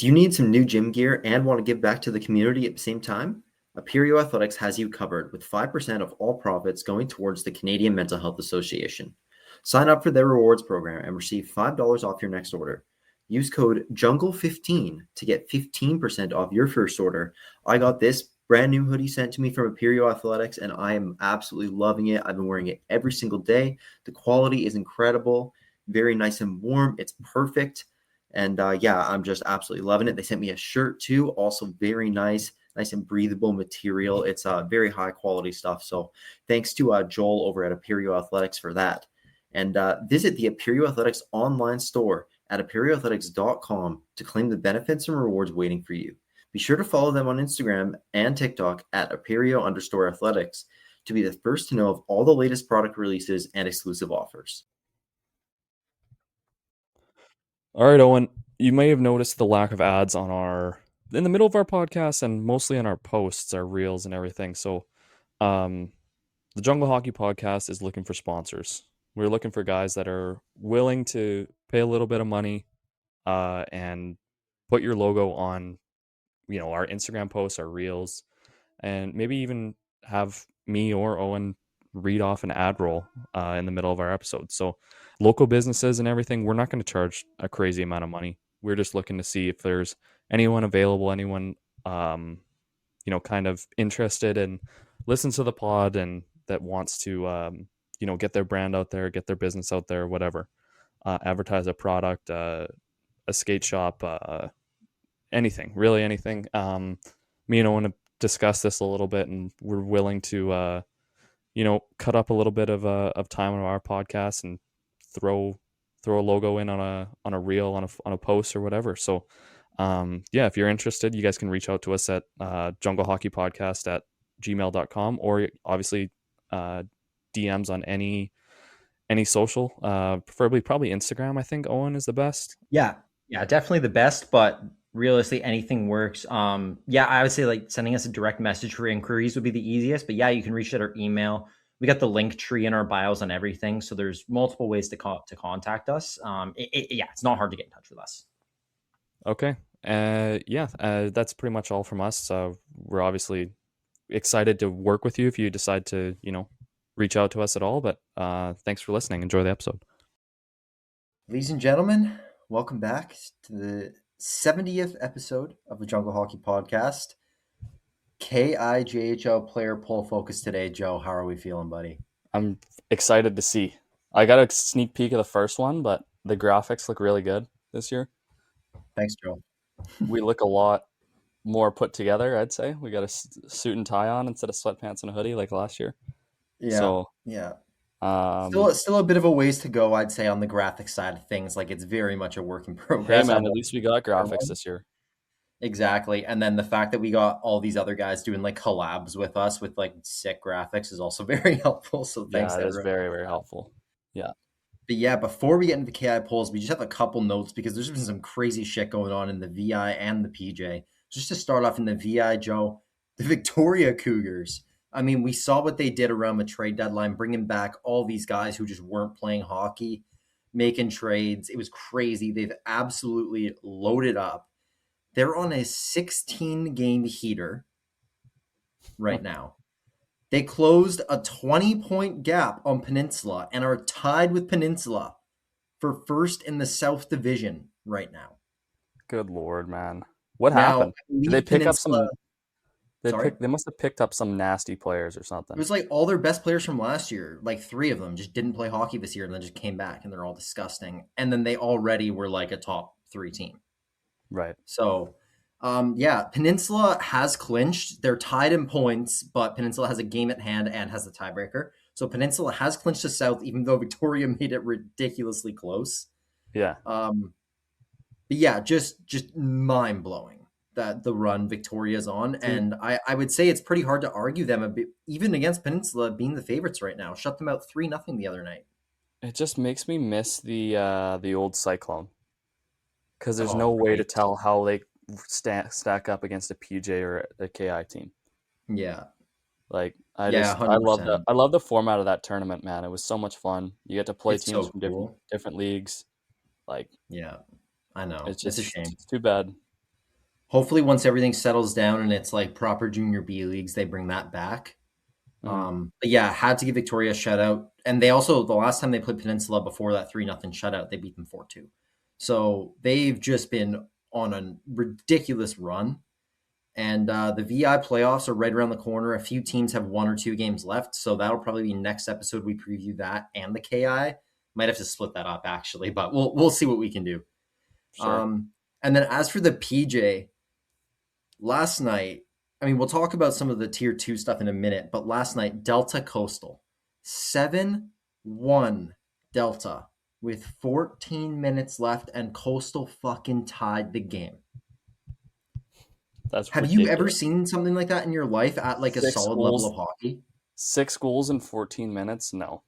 Do you need some new gym gear and want to give back to the community at the same time? Aperio Athletics has you covered with 5% of all profits going towards the Canadian Mental Health Association. Sign up for their rewards program and receive $5 off your next order. Use code JUNGLE15 to get 15% off your first order. I got this brand new hoodie sent to me from Aperio Athletics, and I am absolutely loving it. I've been wearing it every single day. The quality is incredible, very nice and warm. It's perfect. And I'm just absolutely loving it. They sent me a shirt too, also very nice and breathable material. It's very high quality stuff. So thanks to Joel over at Aperio Athletics for that. And visit the Aperio Athletics online store at aperioathletics.com to claim the benefits and rewards waiting for you. Be sure to follow them on Instagram and TikTok at Aperio_athletics to be the first to know of all the latest product releases and exclusive offers. All right, Owen, you may have noticed the lack of ads in the middle of our podcast and mostly on our posts, our reels and everything. So the Jungle Hockey Podcast is looking for sponsors. We're looking for guys that are willing to pay a little bit of money and put your logo on, our Instagram posts, our reels, and maybe even have me or Owen read off an ad roll in the middle of our episode. So local businesses and everything, we're not going to charge a crazy amount of money. We're just looking to see if there's anyone available, anyone, kind of interested and listens to the pod and that wants to, get their brand out there, get their business out there, whatever, advertise a product, a skate shop, anything, really anything. Me and Owen have discussed this a little bit, and we're willing to, cut up a little bit of time on our podcast and throw a logo in on a reel, on a post or whatever. So, if you're interested, you guys can reach out to us at junglehockeypodcast@gmail.com, or obviously DMs on any social, preferably probably Instagram. I think Owen is the best. Yeah, definitely the best, but realistically anything works. I would say like sending us a direct message for inquiries would be the easiest, but you can reach out our email. We got the link tree in our bios on everything, so there's multiple ways to contact us. It's not hard to get in touch with us. Okay. That's pretty much all from us. We're obviously excited to work with you if you decide to, reach out to us at all. But thanks for listening. Enjoy the episode. Ladies and gentlemen, welcome back to the 70th episode of the Jungle Hockey Podcast. KIJHL player poll focus today. Joe, how are we feeling, buddy? I'm excited to see. I got a sneak peek of the first one, but the graphics look really good this year. Thanks, Joe. We look a lot more put together, I'd say. We got a suit and tie on instead of sweatpants and a hoodie like last year. Still a bit of a ways to go, I'd say, on the graphic side of things. Like, it's very much a work in progress. Hey man, at least we got graphics this year. Exactly. And then the fact that we got all these other guys doing like collabs with us with like sick graphics is also very helpful. So thanks. Yeah, that is very, very helpful. Yeah. But before we get into the KI polls, we just have a couple notes because there's been some crazy shit going on in the VI and the PJ. Just to start off in the VI, Joe, the Victoria Cougars. I mean, we saw what they did around the trade deadline, bringing back all these guys who just weren't playing hockey, making trades. It was crazy. They've absolutely loaded up. They're on a 16-game heater right now. They closed a 20-point gap on Peninsula and are tied with Peninsula for first in the South Division right now. Good Lord, man. What happened? Did they pick up some... They must have picked up some nasty players or something. It was like all their best players from last year, like 3 of them just didn't play hockey this year and then just came back and they're all disgusting. And then they already were like a top 3 team. Right. So, Peninsula has clinched. They're tied in points, but Peninsula has a game at hand and has the tiebreaker. So Peninsula has clinched the South, even though Victoria made it ridiculously close. Yeah. Just mind-blowing that the run Victoria's on. And I would say it's pretty hard to argue them a bit, even against Peninsula being the favorites right now. Shut them out 3-0 the other night. It just makes me miss the old Cyclone. Because there's no way to tell how they stack up against a PJ or a KI team. Yeah. Like I love the format of that tournament, man. It was so much fun. You get to play teams from different leagues. Like, yeah, I know. It's just a shame. It's too bad. Hopefully, once everything settles down and it's like proper junior B leagues, they bring that back. But yeah, had to give Victoria a shutout. And they also, the last time they played Peninsula before that 3-0 shutout, they beat them 4-2. So they've just been on a ridiculous run. And the VI playoffs are right around the corner. A few teams have 1 or 2 games left. So that'll probably be next episode. We preview that and the KI. Might have to split that up actually, but we'll see what we can do. Sure. And then as for the PJ, last night, I mean, we'll talk about some of the tier 2 stuff in a minute, but last night, Delta Coastal, 7-1 Delta with 14 minutes left, and Coastal fucking tied the game. That's Have ridiculous. you ever seen something like that in your life at like a 6 solid goals. level of hockey? 6 goals in 14 minutes? No.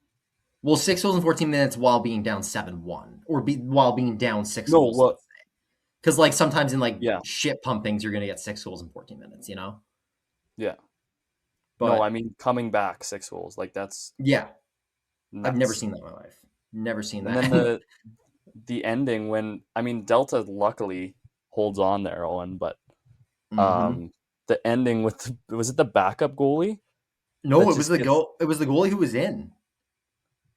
Well, 6 goals in 14 minutes while being down 7-1, or while being down 6 No, goals. what? Because like sometimes in like Yeah. shit pumpings, you're gonna get 6 goals in 14 minutes, you know? Yeah. But No, I mean coming back 6 goals. Like that's yeah, nuts. I've never seen that in my life. Never seen And that. then the ending when I mean Delta luckily holds on there, Owen, but Mhm. the ending with was it the backup goalie? No, that it was just the gets- goal. It was the goalie who was in.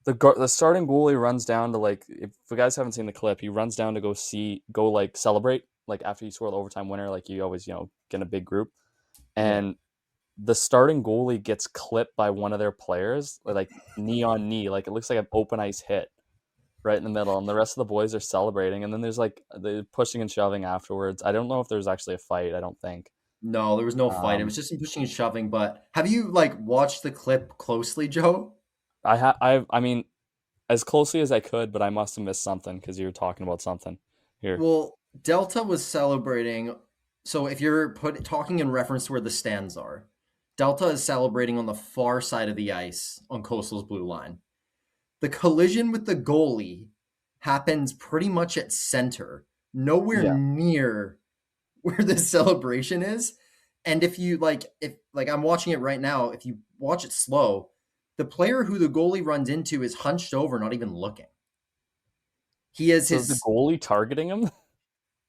The starting goalie runs down to like if you guys haven't seen the clip, he runs down to go like celebrate like after you score the overtime winner, like you always get in a big group, and the starting goalie gets clipped by one of their players like knee on knee, like it looks like an open ice hit right in the middle, and the rest of the boys are celebrating, and then there's like the pushing and shoving afterwards. I don't know if there's actually a fight. I don't think. No, there was no fight. It was just some pushing and shoving. But have you like watched the clip closely, Joe? I mean, as closely as I could, but I must have missed something because you were talking about something here. Well, Delta was celebrating. So if you're talking in reference to where the stands are, Delta is celebrating on the far side of the ice on Coastal's blue line. The collision with the goalie happens pretty much at center, nowhere Yeah. near where the celebration is. And if I'm watching it right now, if you watch it slow, the player who the goalie runs into is hunched over, not even looking. He has So is the goalie targeting him?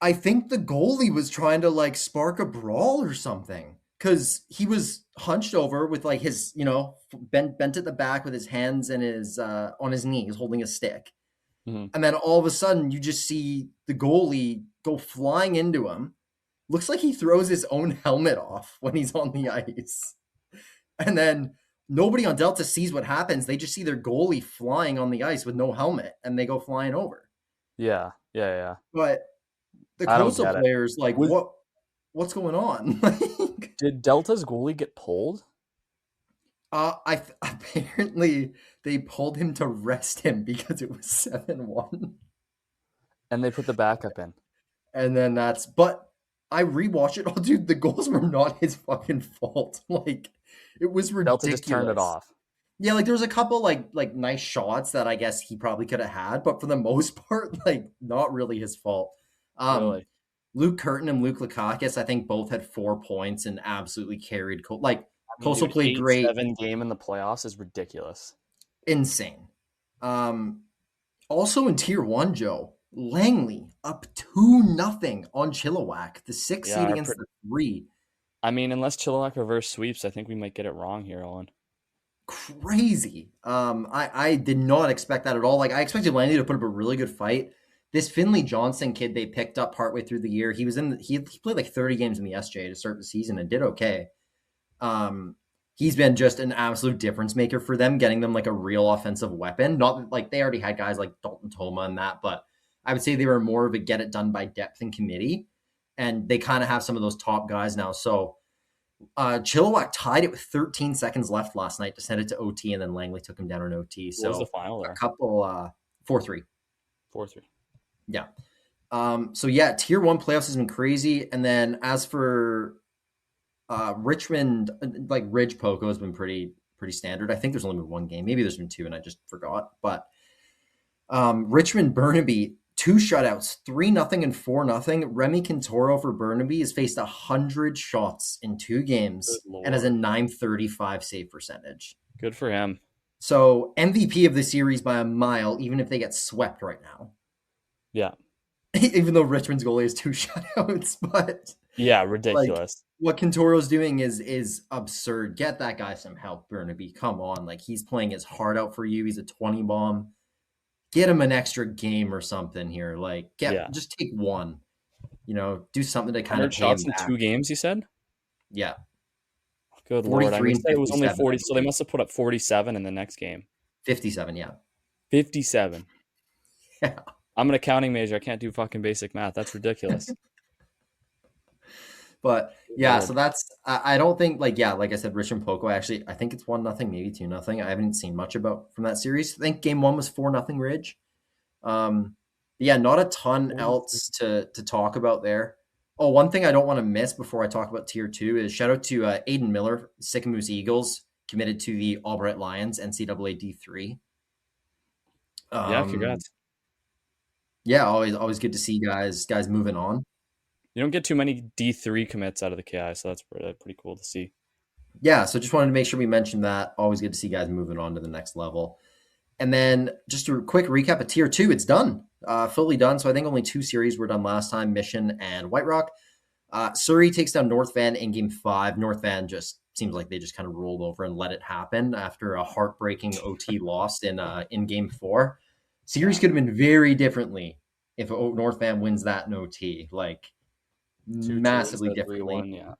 I think the goalie was trying to like spark a brawl or something because he was hunched over with like his, bent at the back with his hands and his on his knees holding a stick. Mm-hmm. And then all of a sudden you just see the goalie go flying into him. Looks like he throws his own helmet off when he's on the ice. And then nobody on Delta sees what happens. They just see their goalie flying on the ice with no helmet and they go flying over. Yeah. But the I don't Coastal get it. players, like, what's going on? Did Delta's goalie get pulled? Apparently they pulled him to rest him because it was 7-1. And they put the backup in. And then but I rewatched it. Oh, dude, the goals were not his fucking fault. Like, it was ridiculous. Delta just turned it off. Yeah, like there was a couple like nice shots that I guess he probably could have had, but for the most part, like not really his fault. Really? Luke Curtin and Luke Lakakis, I think both had 4 points and absolutely carried. Coastal Dude, played great. 8-7 game in the playoffs is ridiculous. Insane. Also in Tier 1, Joe, Langley up 2-0 on Chilliwack, the 6th seed against the 3. I mean, unless Chilliwack reverse sweeps, I think we might get it wrong here, Owen. Crazy. I did not expect that at all. Like I expected Langley to put up a really good fight. This Finley Johnson kid they picked up partway through the year, he played like 30 games in the SJ to start the season and did okay. He's been just an absolute difference maker for them, getting them like a real offensive weapon. Not like they already had guys like Dalton Toma and that, but I would say they were more of a get it done by depth and committee. And they kind of have some of those top guys now. So Chilliwack tied it with 13 seconds left last night to send it to OT, and then Langley took him down in OT. What was the final there? A couple 4-3. 4-3. Yeah. So yeah, Tier 1 playoffs has been crazy. And then as for Richmond, like Ridge Poco has been pretty standard. I think there's only been 1 game. Maybe there's been 2 and I just forgot. But Richmond Burnaby, 2 shutouts, 3-0 and 4-0. Remy Quintoro for Burnaby has faced 100 shots in 2 games and has a .935 save percentage. Good for him. So MVP of the series by a mile, even if they get swept right now. Yeah. Even though Richmond's goalie has 2 shutouts, but Yeah, Like, ridiculous. what Quintoro's doing is absurd. Get that guy some help, Burnaby. Come on. Like, he's playing his heart out for you. He's a 20 bomb. Get him an extra game or something here. Like, just take one. Do something to kind of 100 pay him shots in back. 2 games, you said? Yeah. Good Lord. I 43 mean, and it was only 57, 40, so they must have put up 47 in the next game. 57, yeah. 57. Yeah. I'm an accounting major. I can't do fucking basic math. That's ridiculous. But yeah, Lord. so that's I don't think like I said, Richmond Poco. Actually, I think it's 1-0, maybe 2-0. I haven't seen much about from that series. I think game 1 was 4-0 Ridge. Yeah, not a ton else to talk about there. Oh, one thing I don't want to miss before I talk about tier 2 is shout out to Aiden Miller, Sycamoose Eagles, committed to the Albright Lions, NCAA D3. Yeah, congrats. Yeah, always good to see guys moving on. You don't get too many D3 commits out of the KI, so that's pretty cool to see. Yeah, so just wanted to make sure we mentioned that. Always good to see guys moving on to the next level. And then just a quick recap of tier 2, it's done. Fully done. So I think only 2 series were done last time, Mission and White Rock. Surrey takes down North Van in game 5. North Van just seems like they just kind of rolled over and let it happen after a heartbreaking OT loss in game 4. Series could have been very differently if North Van wins that in OT, like massively differently. Yeah.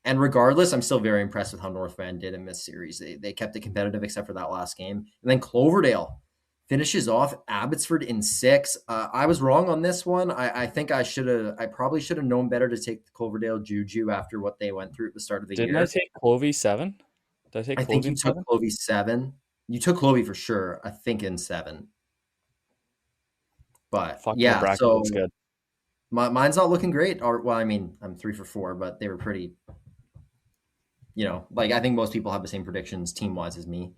And regardless, I'm still very impressed with how North Van did in this series. They kept it competitive except for that last game. And then Cloverdale finishes off Abbotsford in 6. I was wrong on this one. I think I probably should have known better to take the Cloverdale Juju after what they went through at the start of the year. Didn't I take Clovey 7? Did I take I think you took Clovey 7. You took Clovey for sure, I think in 7. But yeah, so looks good. Mine's not looking great. Well, I mean, I'm 3 for 4, but they were pretty, like I think most people have the same predictions team-wise as me,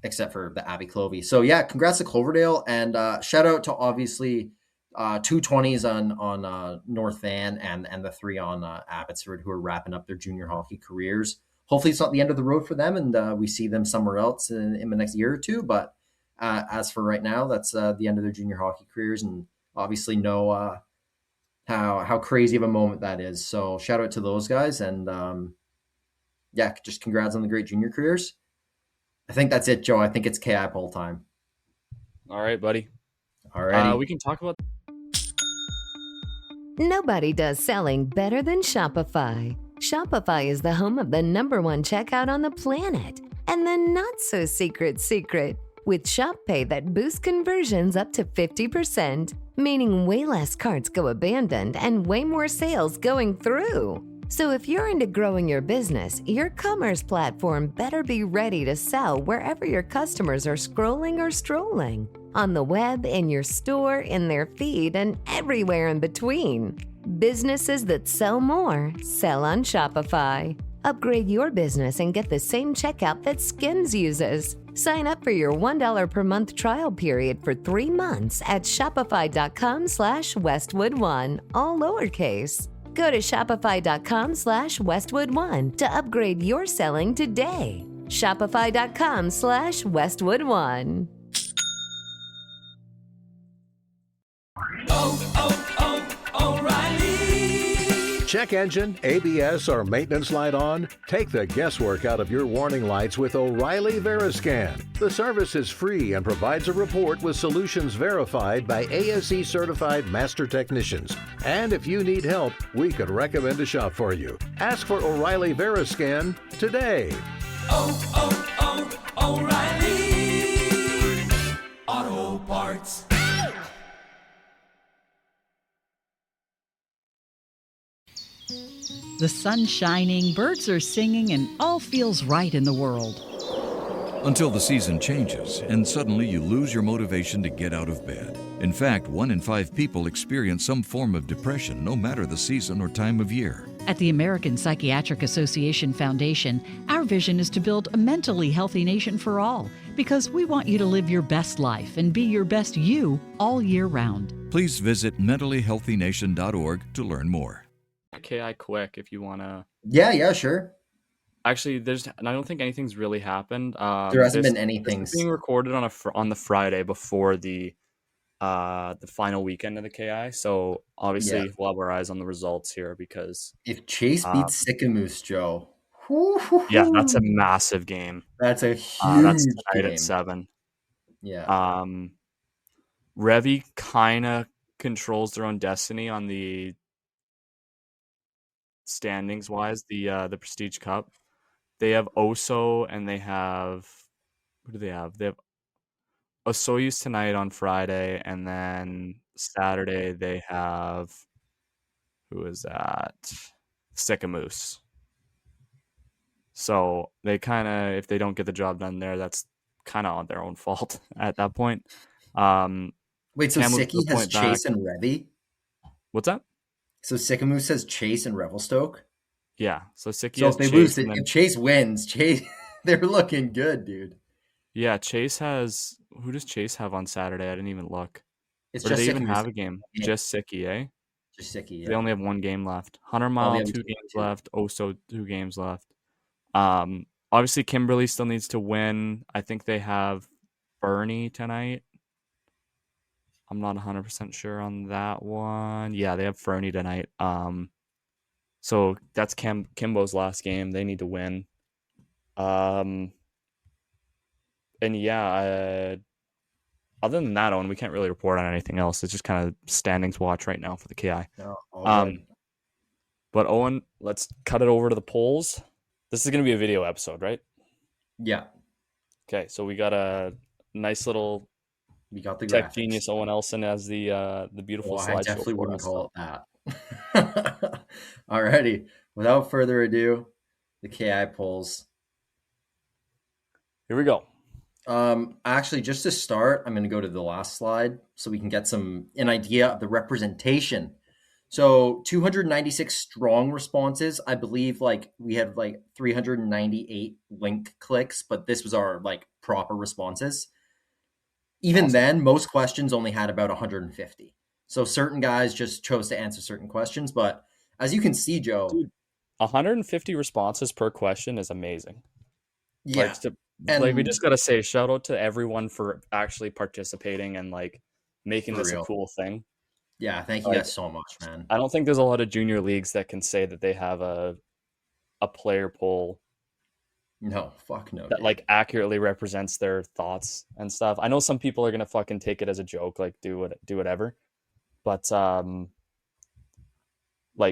except for the Abbey Clovey. So yeah, congrats to Cloverdale, and shout out to obviously 2 20s on North Van and the 3 on Abbotsford, who are wrapping up their junior hockey careers. Hopefully it's not the end of the road for them, and we see them somewhere else in the next year or two. But as for right now, that's the end of their junior hockey careers, and obviously know how crazy of a moment that is. So shout out to those guys, and yeah, just congrats on the great junior careers. I think that's it, Joe. I think it's KI poll time. All right, buddy. All right. We can talk about. Nobody does selling better than Shopify. Shopify is the home of the #1 checkout on the planet. And the not-so-secret secret, with Shop Pay that boosts conversions up to 50%, meaning way less carts go abandoned and way more sales going through. So if you're into growing your business, your commerce platform better be ready to sell wherever your customers are scrolling or strolling. On the web, in your store, in their feed, and everywhere in between. Businesses that sell more, sell on Shopify. Upgrade your business and get the same checkout that Skims uses. Sign up for your $1 per month trial period for 3 months at shopify.com/Westwood1, all lowercase. Go to shopify.com/Westwood1 to upgrade your selling today. Shopify.com/Westwood1. O'Reilly. Check engine, ABS, or maintenance light on? Take the guesswork out of your warning lights with O'Reilly Veriscan. The service is free and provides a report with solutions verified by ASE certified master technicians. And if you need help, we could recommend a shop for you. Ask for O'Reilly Veriscan today. O'Reilly Auto Parts. The sun's shining, birds are singing, and all feels right in the world. Until the season changes, and suddenly you lose your motivation to get out of bed. In fact, 1 in 5 people experience some form of depression, no matter the season or time of year. At the American Psychiatric Association Foundation, our vision is to build a mentally healthy nation for all, because we want you to live your best life and be your best you all year round. Please visit mentallyhealthynation.org to learn more. KI quick if you want to. Yeah, sure. Actually, I don't think anything's really happened. There hasn't been anything being recorded on the Friday before the the final weekend of the KI. So obviously we'll have our eyes on the results here because If Chase beats Sycamoose, Joe, yeah, that's a massive game. that's a That's huge tonight game. at 7. Yeah. Revy kind of controls their own destiny on the standings wise, the Prestige Cup. They have Oso and they have who do they have? They have Osoyus tonight on Friday, and then Saturday they have who is that? Sycamoose. So they kind of, if they don't get the job done there, that's kind of on their own fault at that point. Wait, so Cam moved Sicky the has point Chase back. and Revy? What's that? So Sycamoose has Chase and Revelstoke? Yeah. So Sicky So has if they Chase, lose, and then, if Chase wins, Chase, they're looking good, dude. yeah, Chase has, who does Chase have on Saturday? I didn't even look. It's Or do just they even Sycamoose. have a game? Yeah. Just Sicky, eh? Just Sicky, They yeah. only have one game left. 100 they Mile, have 2 two, games two. left. Also 2 games left. Obviously Kimberly still needs to win. I think they have Bernie tonight. I'm not 100% sure on that one. Yeah, they have Fernie tonight. So that's Kimbo's last game. They need to win. And yeah, other than that, Owen, we can't really report on anything else. It's just kind of standings watch right now for the KI. No, all good. But Owen, let's cut it over to the polls. This is going to be a video episode, right? Yeah, Okay, so we got a nice little we got the tech graphics. genius Owen Elson as the beautiful I slideshow definitely for wouldn't us. call it that. Alrighty, without further ado, the KI polls. Here we go. Actually, just to start, I'm going to go to the last slide so we can get an idea of the representation. So 296 strong responses. I believe we had 398 link clicks, but this was our proper responses. Even Awesome. then, most questions only had about 150. So certain guys just chose to answer certain questions. But as you can see, Joe, Dude, 150 responses per question is amazing. yeah. We just got to say shout out to everyone for actually participating and making this a cool thing. Yeah, thank you guys so much, man. I don't think there's a lot of junior leagues that can say that they have a player poll No, fuck no. that accurately represents their thoughts and stuff. I know some people are gonna fucking take it as a joke, do whatever. But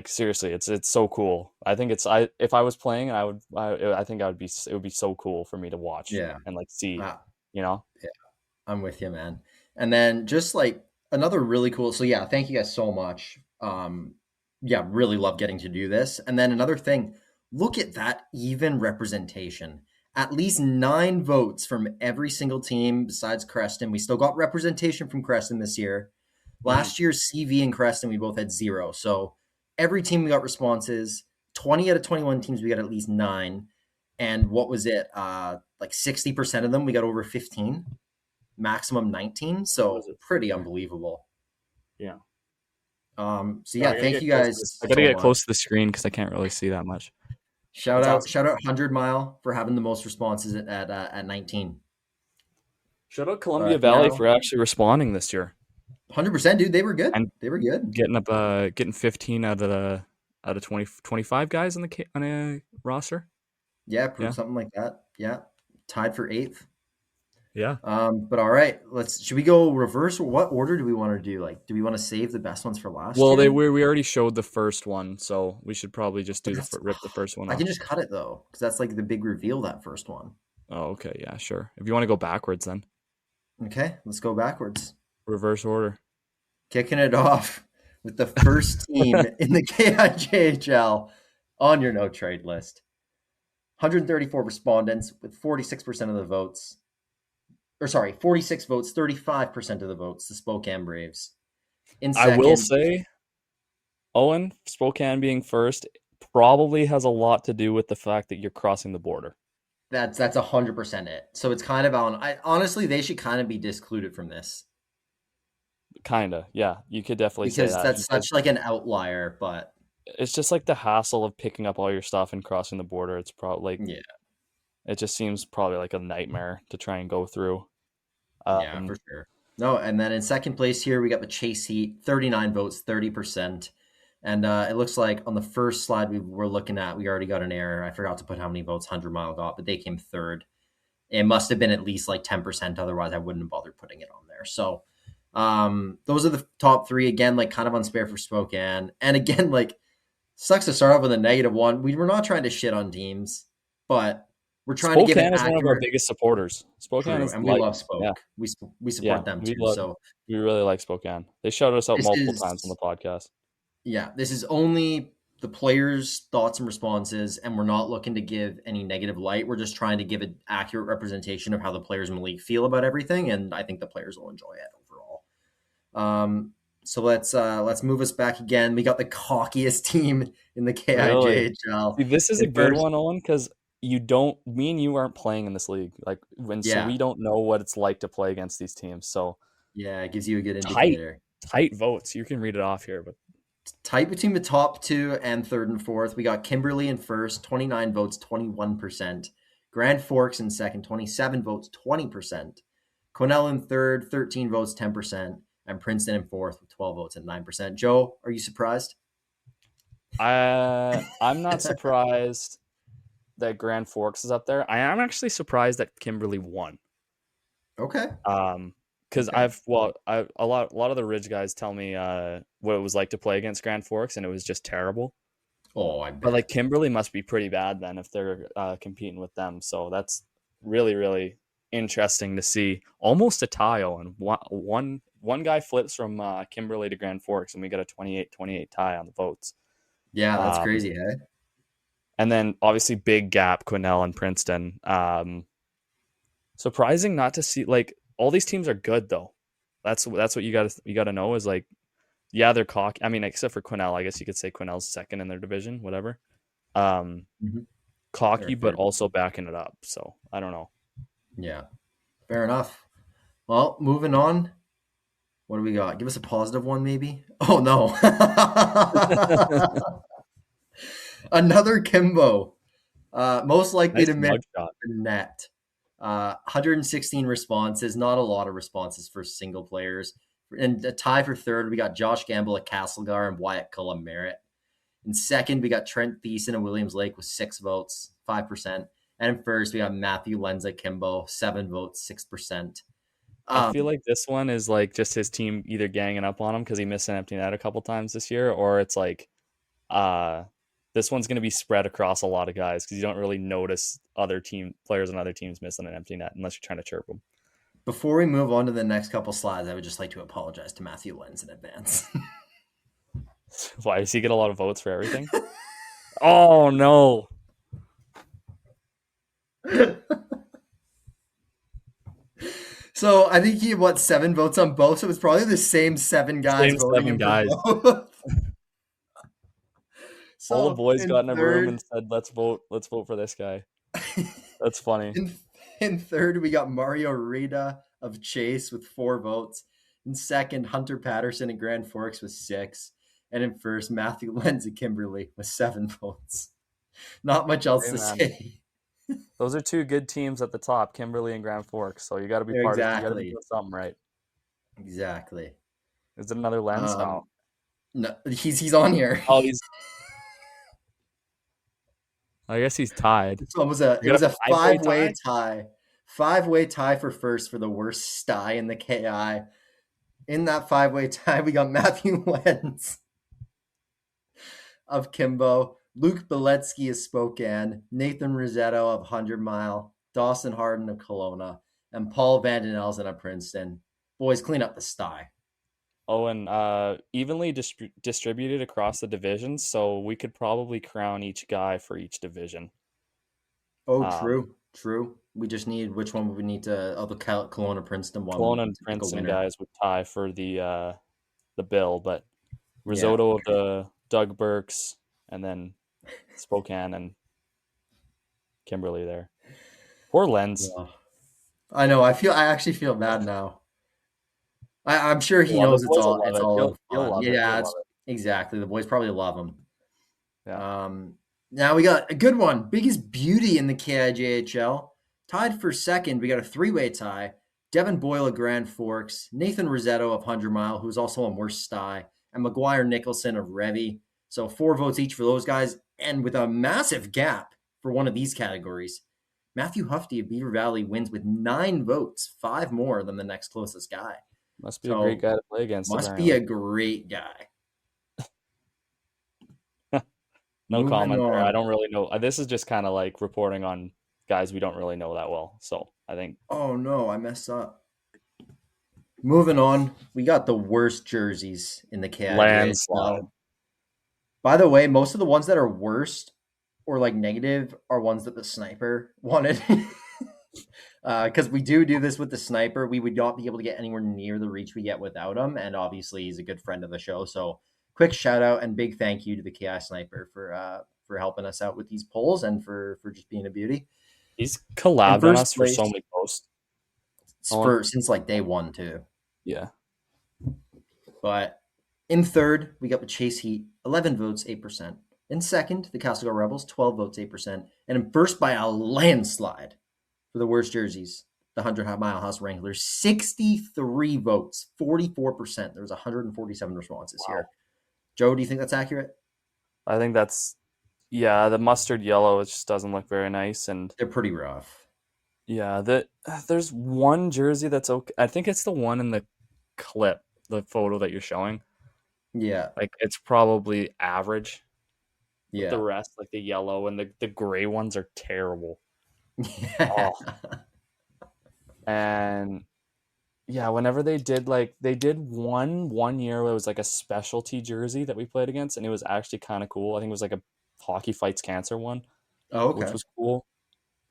seriously, it's so cool. I think if I was playing, I think it would be so cool for me to watch and see, you know? Yeah, I'm with you, man. And then just another really cool. So yeah, thank you guys so much. Yeah, really love getting to do this. And then another thing, look at that even representation. At least 9 votes from every single team besides Creston. We still got representation from Creston this year. Last year, CV and Creston, we both had 0. So every team we got responses. 20 out of 21 teams, we got at least 9. And what was it? 60% of them, we got over 15. Maximum 19. So pretty unbelievable. Yeah. So yeah, thank you guys. I gotta get close to the screen because I can't really see that much. Shout out 100 Mile for having the most responses at 19. Shout out Columbia Valley for actually responding this year. 100%, dude. They were good. And they were good. Getting 15 out of 20, 25 guys on a roster. Yeah, something like that. Yeah, tied for 8th. Yeah. But all right, should we go reverse? What order do we want to do? Do we want to save the best ones for last? Well, we already showed the first one, so we should probably just rip the first one off. I can just cut it though, because that's the big reveal, that first one. Oh, okay, yeah, sure. If you want to go backwards, then. Okay, let's go backwards. Reverse order. Kicking it off with the first team in the KIJHL on your no trade list. 134 respondents with 46% of the votes. 46 votes, 35% of the votes, the Spokane Braves. In second, I will say, Owen, Spokane being first probably has a lot to do with the fact that you're crossing the border. That's 100% it. So it's kind of honestly, they should kind of be discluded from this. Kinda, yeah. You could definitely say that. Because that's such an outlier, but it's just the hassle of picking up all your stuff and crossing the border. It's probably it just seems probably a nightmare to try and go through. Yeah, for sure. No, and then in second place here, we got the Chase Heat, 39 votes, 30%. And it looks like on the first slide we were looking at, we already got an error. I forgot to put how many votes 100 Mile got, but they came third. It must have been at least like 10%. Otherwise, I wouldn't have bothered putting it on there. So those are the top three. Again, like kind of unfair for Spokane. And again, like sucks to start off with a -1. We were not trying to shit on teams, but we're trying to give it Spokane is accurate. one of our biggest supporters. Spokane is, and we love Spoke. Yeah. We support them too. We really like Spokane. They shouted us out multiple times on the podcast. Yeah, this is only the players' thoughts and responses, and we're not looking to give any negative light. We're just trying to give an accurate representation of how the players in the league feel about everything, and I think the players will enjoy it overall. So let's move us back again. We got the cockiest team in the KIJHL. See, this is a good one, Owen, because me and you aren't playing in this league. So we don't know what it's like to play against these teams. So yeah, it gives you a good indicator. Tight votes. You can read it off here, but tight between the top two and third and fourth. We got Kimberly in first, 29 votes, 21%. Grand Forks in second, 27 votes, 20%. Cornell in third, 13 votes, 10%. And Princeton in fourth with 12 votes at 9%. Joe, are you surprised? I'm not surprised that Grand Forks is up there. I am actually surprised that Kimberly won. Okay. Because a lot of the Ridge guys tell me what it was like to play against Grand Forks, and it was just terrible. Oh, I bet. But like Kimberly must be pretty bad then if they're competing with them. So that's really, really interesting to see. Almost a tie, and one guy flips from Kimberly to Grand Forks, and we got a 28-28 tie on the votes. Yeah, that's crazy, eh? And then obviously big gap, Quinnell and Princeton. Surprising not to see, like, all these teams are good though. That's what you gotta know is like, yeah, they're cocky. I mean, except for Quinnell, I guess you could say Quinnell's second in their division, whatever. Cocky, but also backing it up. So I don't know. Yeah, fair enough. Well, moving on. What do we got? Give us a positive one, maybe. Oh no. Another Kimbo. Most likely to miss the net. 116 responses, not a lot of responses for single players. And a tie for third, we got Josh Gamble at Castlegar and Wyatt Cullum Merritt. In second, we got Trent Thiessen at Williams Lake with 6 votes, 5%. And in first, we got Matthew Lenz at Kimbo, 7 votes, 6%. I feel like this one is like just his team either ganging up on him because he missed an empty net a couple times this year, or it's like this one's going to be spread across a lot of guys because you don't really notice other players on other teams missing an empty net unless you're trying to chirp them. Before we move on to the next couple slides, I would just like to apologize to Matthew Lenz in advance. Why does he get a lot of votes for everything? Oh no. So I think he had 7 votes on both. So it was probably the same 7 guys voting. So all the boys got in a room and said, "Let's vote for this guy." That's funny. In third, we got Mario Rita of Chase with 4 votes. In second, Hunter Patterson at Grand Forks with 6. And in first, Matthew Lenz at Kimberly with 7 votes. Not much else to say. Those are 2 good teams at the top, Kimberly and Grand Forks. So you got to be part of it. You got to be doing something right. Exactly. Is it another Lenz? No, he's on here. Oh, I guess he's tied. So it was a 5-way tie. 5-way tie for first for the worst sty in the KI. In that 5-way tie, we got Matthew Lenz of Kimbo, Luke Beletsky of Spokane, Nathan Rosetto of 100 Mile, Dawson Harden of Kelowna, and Paul Vanden Elsen of Princeton. Boys, clean up the sty. Owen, evenly distributed across the divisions, so we could probably crown each guy for each division. Oh, true. We just need, which one would we need to, the Kelowna Princeton one. Kelowna and Princeton guys would tie for the bill, but Risotto of the Doug Burks, and then Spokane and Kimberly there. Poor Lenz. Yeah. I know. I actually feel bad now. I'm sure he knows it's all fun. Yeah, exactly. The boys probably love him. Yeah. Now we got a good one. Biggest beauty in the KIJHL. Tied for second, we got a 3-way tie. Devin Boyle of Grand Forks, Nathan Rossetto of 100 Mile, who's also on Worst Sty, and McGuire Nicholson of Revy. So 4 votes each for those guys. And with a massive gap for one of these categories, Matthew Hufty of Beaver Valley wins with 9 votes, 5 more than the next closest guy. Must be a great guy to play against. Must be a great guy. No comment there. I don't really know. This is just kind of like reporting on guys we don't really know that well. So I think. Oh no, I messed up. Moving on, we got the worst jerseys in the KIJHL. Landslide. By the way, most of the ones that are worst or like negative are ones that the sniper wanted. Because we do this with the sniper. We would not be able to get anywhere near the reach we get without him. And obviously he's a good friend of the show. So quick shout out and big thank you to the KI sniper for helping us out with these polls and for just being a beauty. He's collabed on us for so many posts. Since like day one too. Yeah. But in third, we got the Chase Heat, 11 votes, 8%. In second, the Kuchaslo Rebels, 12 votes, 8%. And in first by a landslide for the worst jerseys, the 100 Mile House Wranglers, 63 votes, 44%. There was 147 responses here. Joe, do you think that's accurate? I think that's, the mustard yellow, it just doesn't look very nice. And they're pretty rough. Yeah, there's one jersey that's okay. I think it's the one in the clip, the photo that you're showing. Yeah. Like, it's probably average. Yeah. The rest, like the yellow and the gray ones, are terrible. Yeah. And yeah, whenever they did one year where it was like a specialty jersey that we played against, and it was actually kind of cool. I think it was like a Hockey Fights Cancer one. Oh, okay. Which was cool.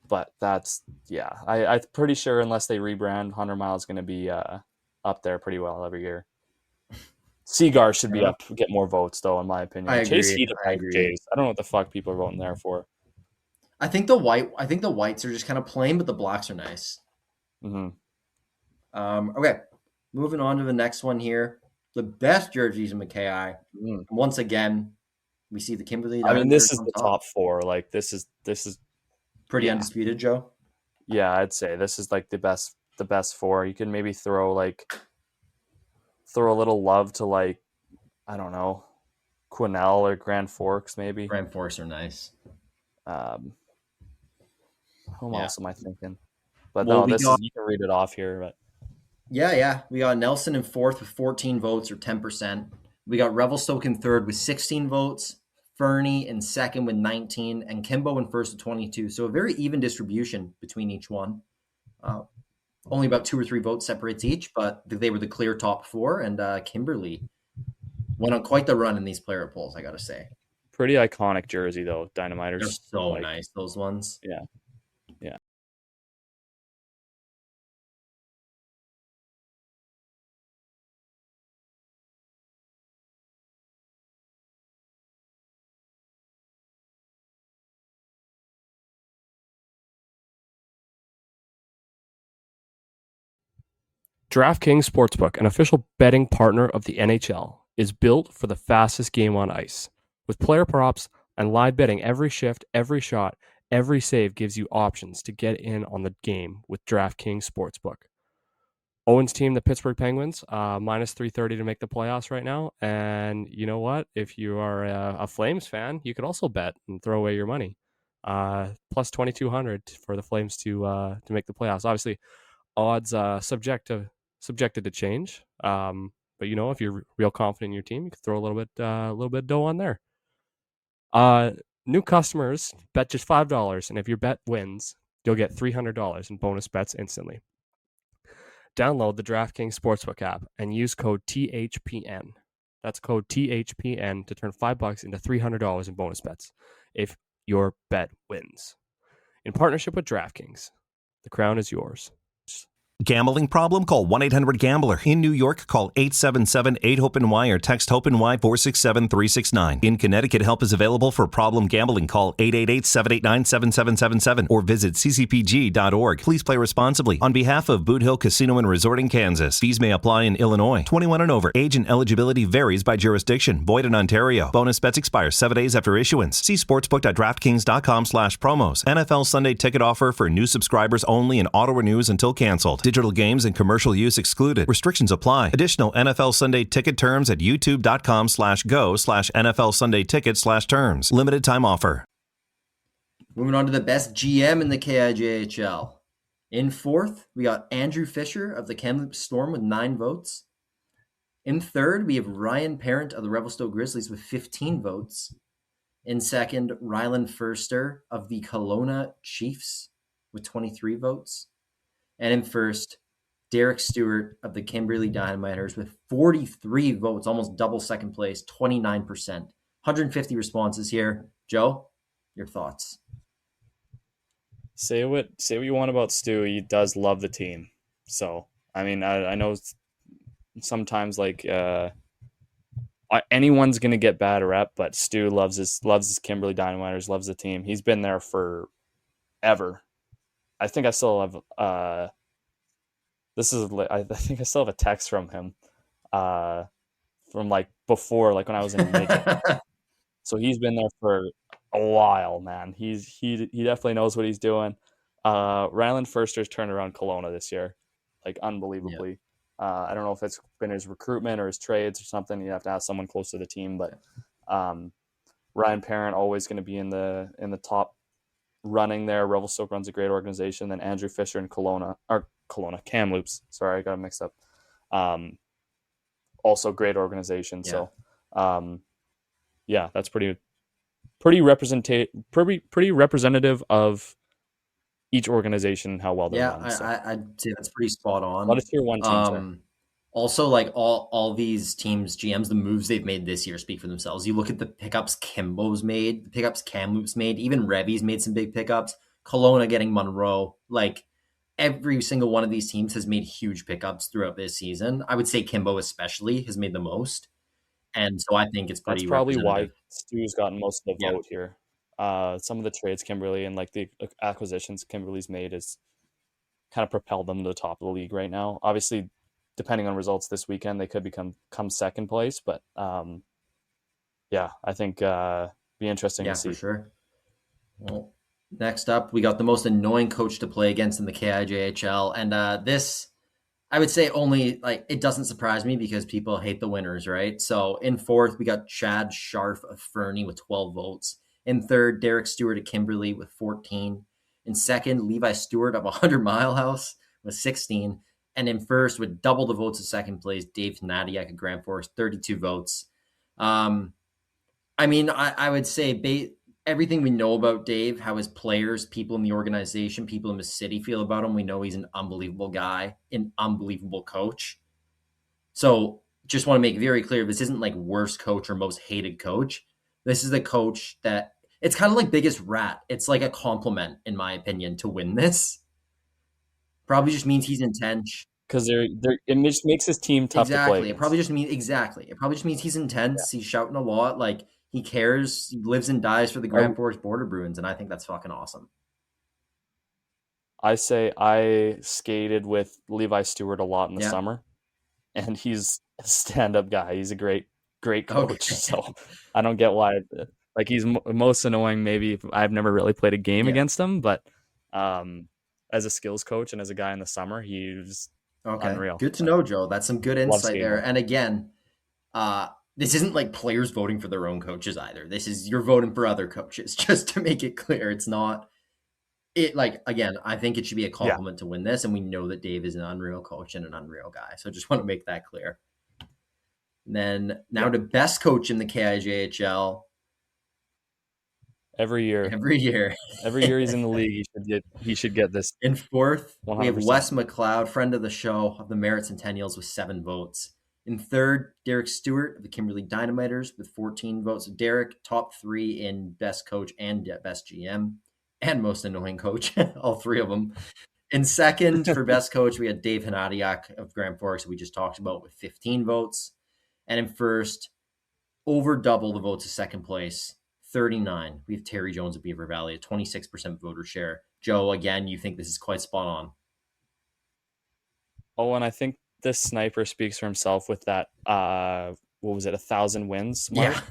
But that's, I'm pretty sure unless they rebrand, 100 Mile is going to be up there pretty well every year. Seagar should be up to get more votes, though, in my opinion. I agree. Chase Heat, I don't know what the fuck people are voting there for. I think the whites are just kind of plain, but the blacks are nice. Mm-hmm. Okay, moving on to the next one here. The best jerseys in McKay. Once again, we see the Kimberly. I mean, this is the top 4. Like, this is pretty undisputed, Joe. Yeah, I'd say this is like the best 4. You can maybe throw a little love to, like, I don't know, Quesnel or Grand Forks, maybe. Grand Forks are nice. Who else am I thinking? But you can read it off here. But yeah. We got Nelson in fourth with 14 votes or 10%. We got Revelstoke in third with 16 votes. Fernie in second with 19, and Kimbo in first with 22. So a very even distribution between each one. Only about 2 or 3 votes separates each, but they were the clear top 4, and Kimberly went on quite the run in these player polls, I got to say. Pretty iconic jersey, though, Dynamiters. They're so nice, those ones. Yeah. DraftKings Sportsbook, an official betting partner of the NHL, is built for the fastest game on ice. With player props and live betting every shift, every shot, every save gives you options to get in on the game with DraftKings Sportsbook. Owen's team, the Pittsburgh Penguins, minus 330 to make the playoffs right now. And you know what? If you are a Flames fan, you could also bet and throw away your money. Plus 2,200 for the Flames to make the playoffs. Obviously, odds subjected to change. But you know, if you're real confident in your team, you can throw a little bit of dough on there. New customers bet just $5, and if your bet wins, you'll get $300 in bonus bets instantly. Download the DraftKings Sportsbook app and use code THPN. That's code THPN to turn $5 into $300 in bonus bets if your bet wins. In partnership with DraftKings, the crown is yours. Gambling problem? Call 1-800-GAMBLER. In New York, call 877-8-HOPE-NY or text HOPE-NY 467-369. In Connecticut, help is available for problem gambling. Call 888-789-7777 or visit ccpg.org. Please play responsibly. On behalf of Boot Hill Casino and Resort in Kansas, fees may apply in Illinois. 21 and over. Age and eligibility varies by jurisdiction. Void in Ontario. Bonus bets expire 7 days after issuance. See sportsbook.draftkings.com/promos. NFL Sunday ticket offer for new subscribers only and auto renews until canceled. Digital games and commercial use excluded. Restrictions apply. Additional NFL Sunday ticket terms at youtube.com/go/NFL Sunday tickets/terms. Limited time offer. Moving on to the best GM in the KIJHL. In fourth, we got Andrew Fisher of the Kamloops Storm with 9 votes. In third, we have Ryan Parent of the Revelstoke Grizzlies with 15 votes. In second, Rylan Furster of the Kelowna Chiefs with 23 votes. And in first, Derek Stewart of the Kimberley Dynamiters with 43 votes, almost double second place, 29%. 150 responses here. Joe, your thoughts? Say what you want about Stu. He does love the team. So, I mean, I know sometimes like anyone's going to get bad rep, but Stu loves his Kimberley Dynamiters, loves the team. He's been there forever. I think I still have I think I still have a text from him from like before, like when I was in Macon. So he's been there for a while, man. He definitely knows what he's doing. Rylan Furster's turned around Kelowna this year, like unbelievably. Yep. I don't know if it's been his recruitment or his trades or something. You have to ask someone close to the team, but Ryan Parent always going to be in the top running there. Revelstoke runs a great organization. Then Andrew Fisher and Kamloops. Sorry, I got it mixed up. Also great organization. Yeah. So, yeah, that's pretty representative of each organization and how well they're run. So. I'd say that's pretty spot on. What is tier one teams? Also, like all these teams, GMs, the moves they've made this year speak for themselves. You look at the pickups Kimbo's made, the pickups Kamloops made, even Revy's made some big pickups. Kelowna getting Monroe. Like every single one of these teams has made huge pickups throughout this season. I would say Kimbo especially has made the most. And so I think it's pretty. That's probably why Stu's gotten most of the vote here. Some of the trades Kimberley and like the acquisitions Kimberley's made is kind of propelled them to the top of the league right now. Obviously, depending on results this weekend, they could come second place. But yeah, I think be interesting to see. For sure. Well, next up, we got the most annoying coach to play against in the KIJHL, and this. I would say only like it doesn't surprise me because people hate the winners, right? So in fourth, we got Chad Scharf of Fernie with 12 votes. In third, Derek Stewart of Kimberley with 14. In second, Levi Stewart of 100 Mile House with 16. And in first, with double the votes of second place, Dave Nadiak of Grand Forks, 32 votes. I mean, I would say everything we know about Dave, how his players, people in the organization, people in the city feel about him. We know he's an unbelievable guy, an unbelievable coach. So just want to make very clear, this isn't like worst coach or most hated coach. This is the coach that it's kind of like biggest rat. It's like a compliment, in my opinion, to win this. Probably just means he's intense. Because it just makes his team tough to play against. It probably just means he's intense. Yeah. He's shouting a lot. Like, he cares. He lives and dies for the Grand Forks Border Bruins, and I think that's fucking awesome. I say I skated with Levi Stewart a lot in the summer, and he's a stand-up guy. He's a great coach. Okay. So I don't get why. Like, he's most annoying. Maybe I've never really played a game against him, but as a skills coach and as a guy in the summer, he's unreal. Good to know, Joe. That's some good insight there. And again, this isn't like players voting for their own coaches either. This is you're voting for other coaches, just to make it clear. It's not it like, again, I think it should be a compliment to win this. And we know that Dave is an unreal coach and an unreal guy. So just want to make that clear. And then now to best coach in the KIJHL. Every year he's in the league, he should get this. In fourth, 100%. We have Wes McLeod, friend of the show, of the Merritt Centennials with 7 votes. In third, Derek Stewart of the Kimberley Dynamiters with 14 votes. So Derek, top 3 in best coach and best GM and most annoying coach, all 3 of them. In second, for best coach, we had Dave Hanadiak of Grand Forks, we just talked about, with 15 votes. And in first, over double the votes of second place, 39. We have Terry Jones of Beaver Valley, a 26% voter share. Joe, again, you think this is quite spot on? Oh, and I think this sniper speaks for himself with that, 1,000 wins mark?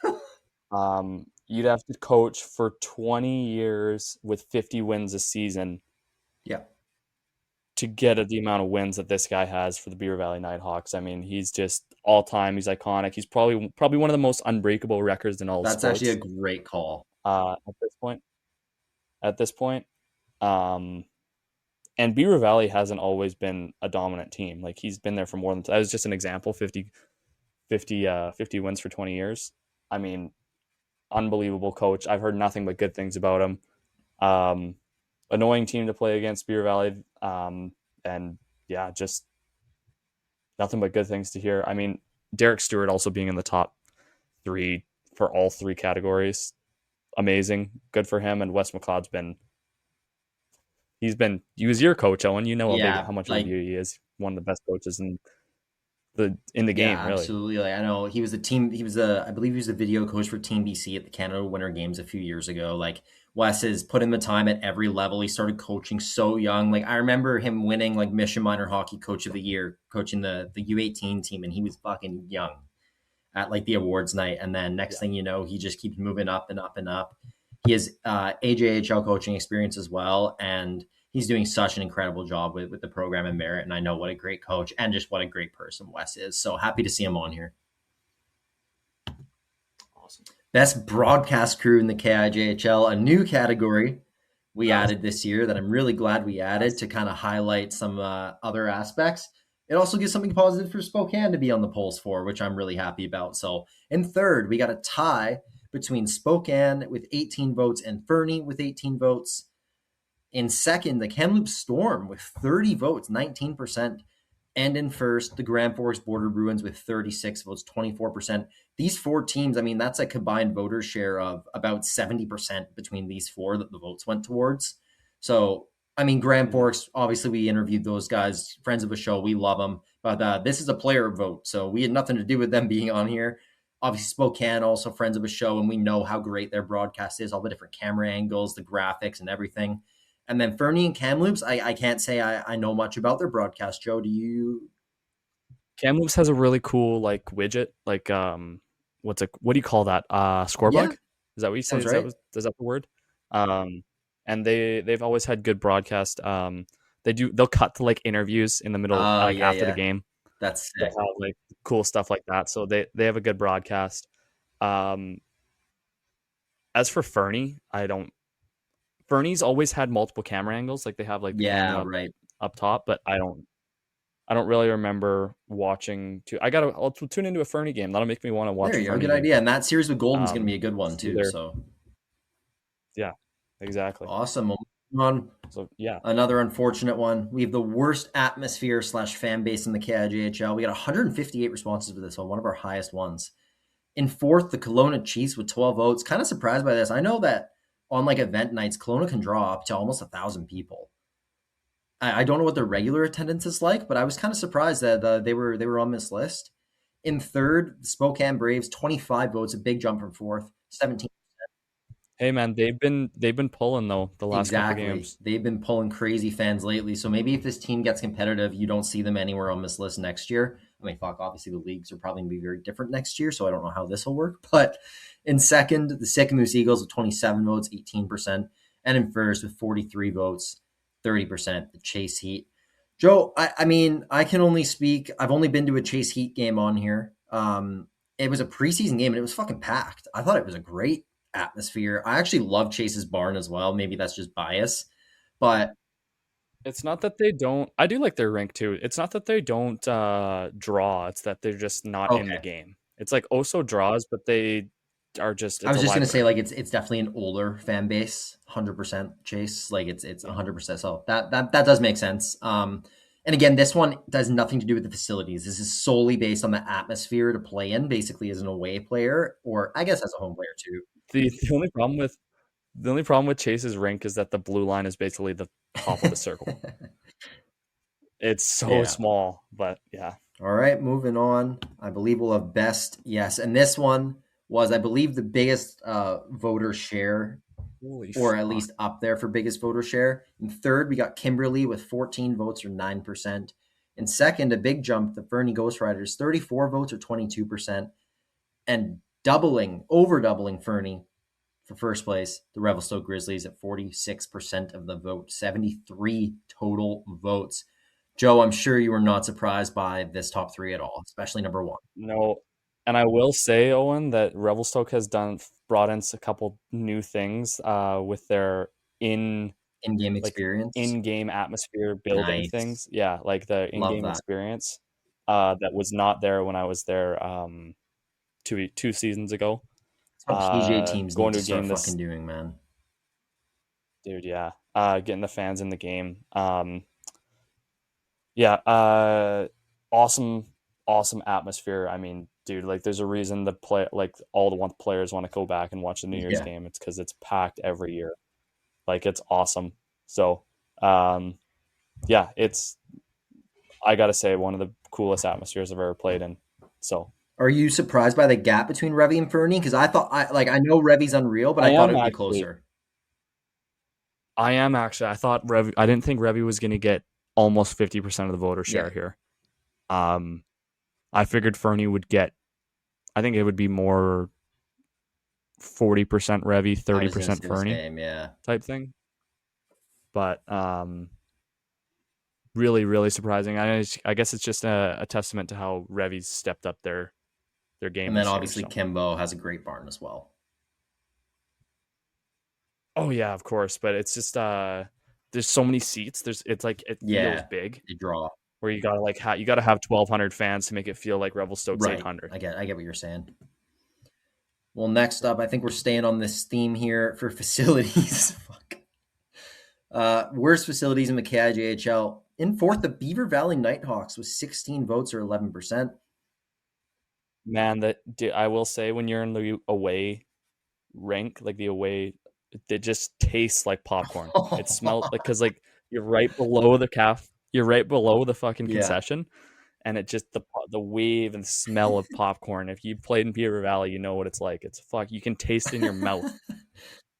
Yeah. You'd have to coach for 20 years with 50 wins a season. Yeah. to get the amount of wins that this guy has for the Beaver Valley Nighthawks. I mean, he's just all time. He's iconic. He's probably one of the most unbreakable records in all of sports. That's actually a great call. At this point. And Beaver Valley hasn't always been a dominant team. Like, he's been there for more than that was just an example. 50 wins for 20 years. I mean, unbelievable coach. I've heard nothing but good things about him. Annoying team to play against, Beaver Valley. And yeah, just nothing but good things to hear. I mean, Derek Stewart also being in the top 3 for all 3 categories. Amazing. Good for him. And Wes McLeod's he was your coach, Owen. You know how much of a beauty he is. One of the best coaches in the game, really. Absolutely. Like, I know I believe he was the video coach for Team BC at the Canada Winter Games a few years ago. Like, Wes has put in the time at every level. He started coaching so young. Like, I remember him winning like Mission Minor Hockey Coach of the Year, coaching the U18 team, and he was fucking young at like the awards night. And then next thing you know, he just keeps moving up and up and up. He has AJHL coaching experience as well, and he's doing such an incredible job with the program and Merit. And I know what a great coach and just what a great person Wes is. So happy to see him on here. Awesome. Best broadcast crew in the KIJHL, a new category we added this year that I'm really glad we added to kind of highlight some other aspects. It also gives something positive for Spokane to be on the polls for, which I'm really happy about. So in third, we got a tie between Spokane with 18 votes and Fernie with 18 votes. In second, the Kamloops Storm with 30 votes, 19%. And in first, the Grand Forks Border Bruins with 36 votes, 24%. These 4 teams, I mean, that's a combined voter share of about 70% between these 4 that the votes went towards. So, I mean, Grand Forks, obviously we interviewed those guys, friends of the show, we love them. But this is a player vote, so we had nothing to do with them being on here. Obviously, Spokane, also friends of the show, and we know how great their broadcast is, all the different camera angles, the graphics, and everything. And then Fernie and Kamloops, I can't say I know much about their broadcast. Joe, do you? Kamloops has a really cool like widget, like what do you call that? Scorebug? Yeah. Is that what you say? Sounds right. Is that the word? And they've always had good broadcast. They'll cut to like interviews in the middle after the game. That's sick. They have like cool stuff like that. So they have a good broadcast. As for Fernie, Fernie's always had multiple camera angles. Like they have like up top, but I don't really remember watching. I'll tune into a Fernie game. That'll make me want to watch. There you go. Good idea. And that series with Golden's going to be a good one too. So yeah, exactly. Awesome. We'll move on. So yeah, another unfortunate one. We have the worst atmosphere / fan base in the KIJHL. We got 158 responses to this one of our highest ones. In fourth, the Kelowna Chiefs with 12 votes. Kind of surprised by this. I know that on like event nights, Kelowna can draw up to almost 1,000 people. I don't know what their regular attendance is like, but I was kind of surprised that they were on this list. In third, the Spokane Braves, 25 votes, a big jump from fourth, 17%. Hey man, they've been pulling though the last couple games. They've been pulling crazy fans lately. So maybe if this team gets competitive, you don't see them anywhere on this list next year. I mean, obviously the leagues are probably going to be very different next year, so I don't know how this will work. But in second, the Sycamoose Eagles with 27 votes, 18%. And in first with 43 votes, 30%, the Chase Heat. Joe, I mean, I can only speak. I've only been to a Chase Heat game on here. It was a preseason game, and it was fucking packed. I thought it was a great atmosphere. I actually love Chase's barn as well. Maybe that's just bias, but it's not that they don't. I do like their rink too. It's not that they don't draw. It's that they're just not in the game. It's like Oso draws, but they are just. I was just gonna say, like, it's definitely an older fan base. 100% Chase. Like it's 100%. So that does make sense. And again, this one does nothing to do with the facilities. This is solely based on the atmosphere to play in, basically as an away player, or I guess as a home player too. The only problem with Chase's rink is that the blue line is basically the top of the circle. It's so small, but yeah. All right, moving on. I believe we'll have best. Yes, and this one was, I believe, the biggest voter share, or at least up there for biggest voter share. In third, we got Kimberly with 14 votes or 9%. In second, a big jump, the Fernie Ghost Riders, 34 votes or 22%. And over doubling Fernie for first place, the Revelstoke Grizzlies at 46% of the vote, 73 total votes. Joe, I'm sure you were not surprised by this top three at all, especially number one. No, and I will say, Owen, that Revelstoke has brought in a couple new things with their in-game experience, in-game atmosphere building things. Yeah, like the in-game experience that was not there when I was there 2 seasons ago. That's what PGA teams going to start fucking doing, man. Dude, yeah. Getting the fans in the game. Awesome atmosphere. I mean, dude, like there's a reason all the players want to go back and watch the New Year's game. It's because it's packed every year. Like it's awesome. So, I gotta say one of the coolest atmospheres I've ever played in. So, are you surprised by the gap between Revy and Fernie? Because I know Revy's unreal, but I thought it'd be closer. I am actually. I thought I didn't think Revy was going to get almost 50% of the voter share here. I figured Fernie would get. I think it would be more 40% Revy, 30% Fernie type thing. But really, really surprising. I guess it's just a testament to how Revy's stepped up their game. And then obviously Kimbo has a great barn as well. Oh yeah, of course. But it's just there's so many seats. It feels big. They draw. Where you gotta you gotta have 1,200 fans to make it feel like Revelstoke's 800. I get what you're saying. Well, next up, I think we're staying on this theme here for facilities. Worst facilities in the KIJHL. In fourth, the Beaver Valley Nighthawks with 16 votes or 11%. Man, I will say when you're in the away rink, like the away, it just tastes like popcorn. It smells because you're right below the you're right below the fucking concession, and it just the wave and smell of popcorn. If you played in Beaver Valley, you know what it's like. It's you can taste it in your mouth.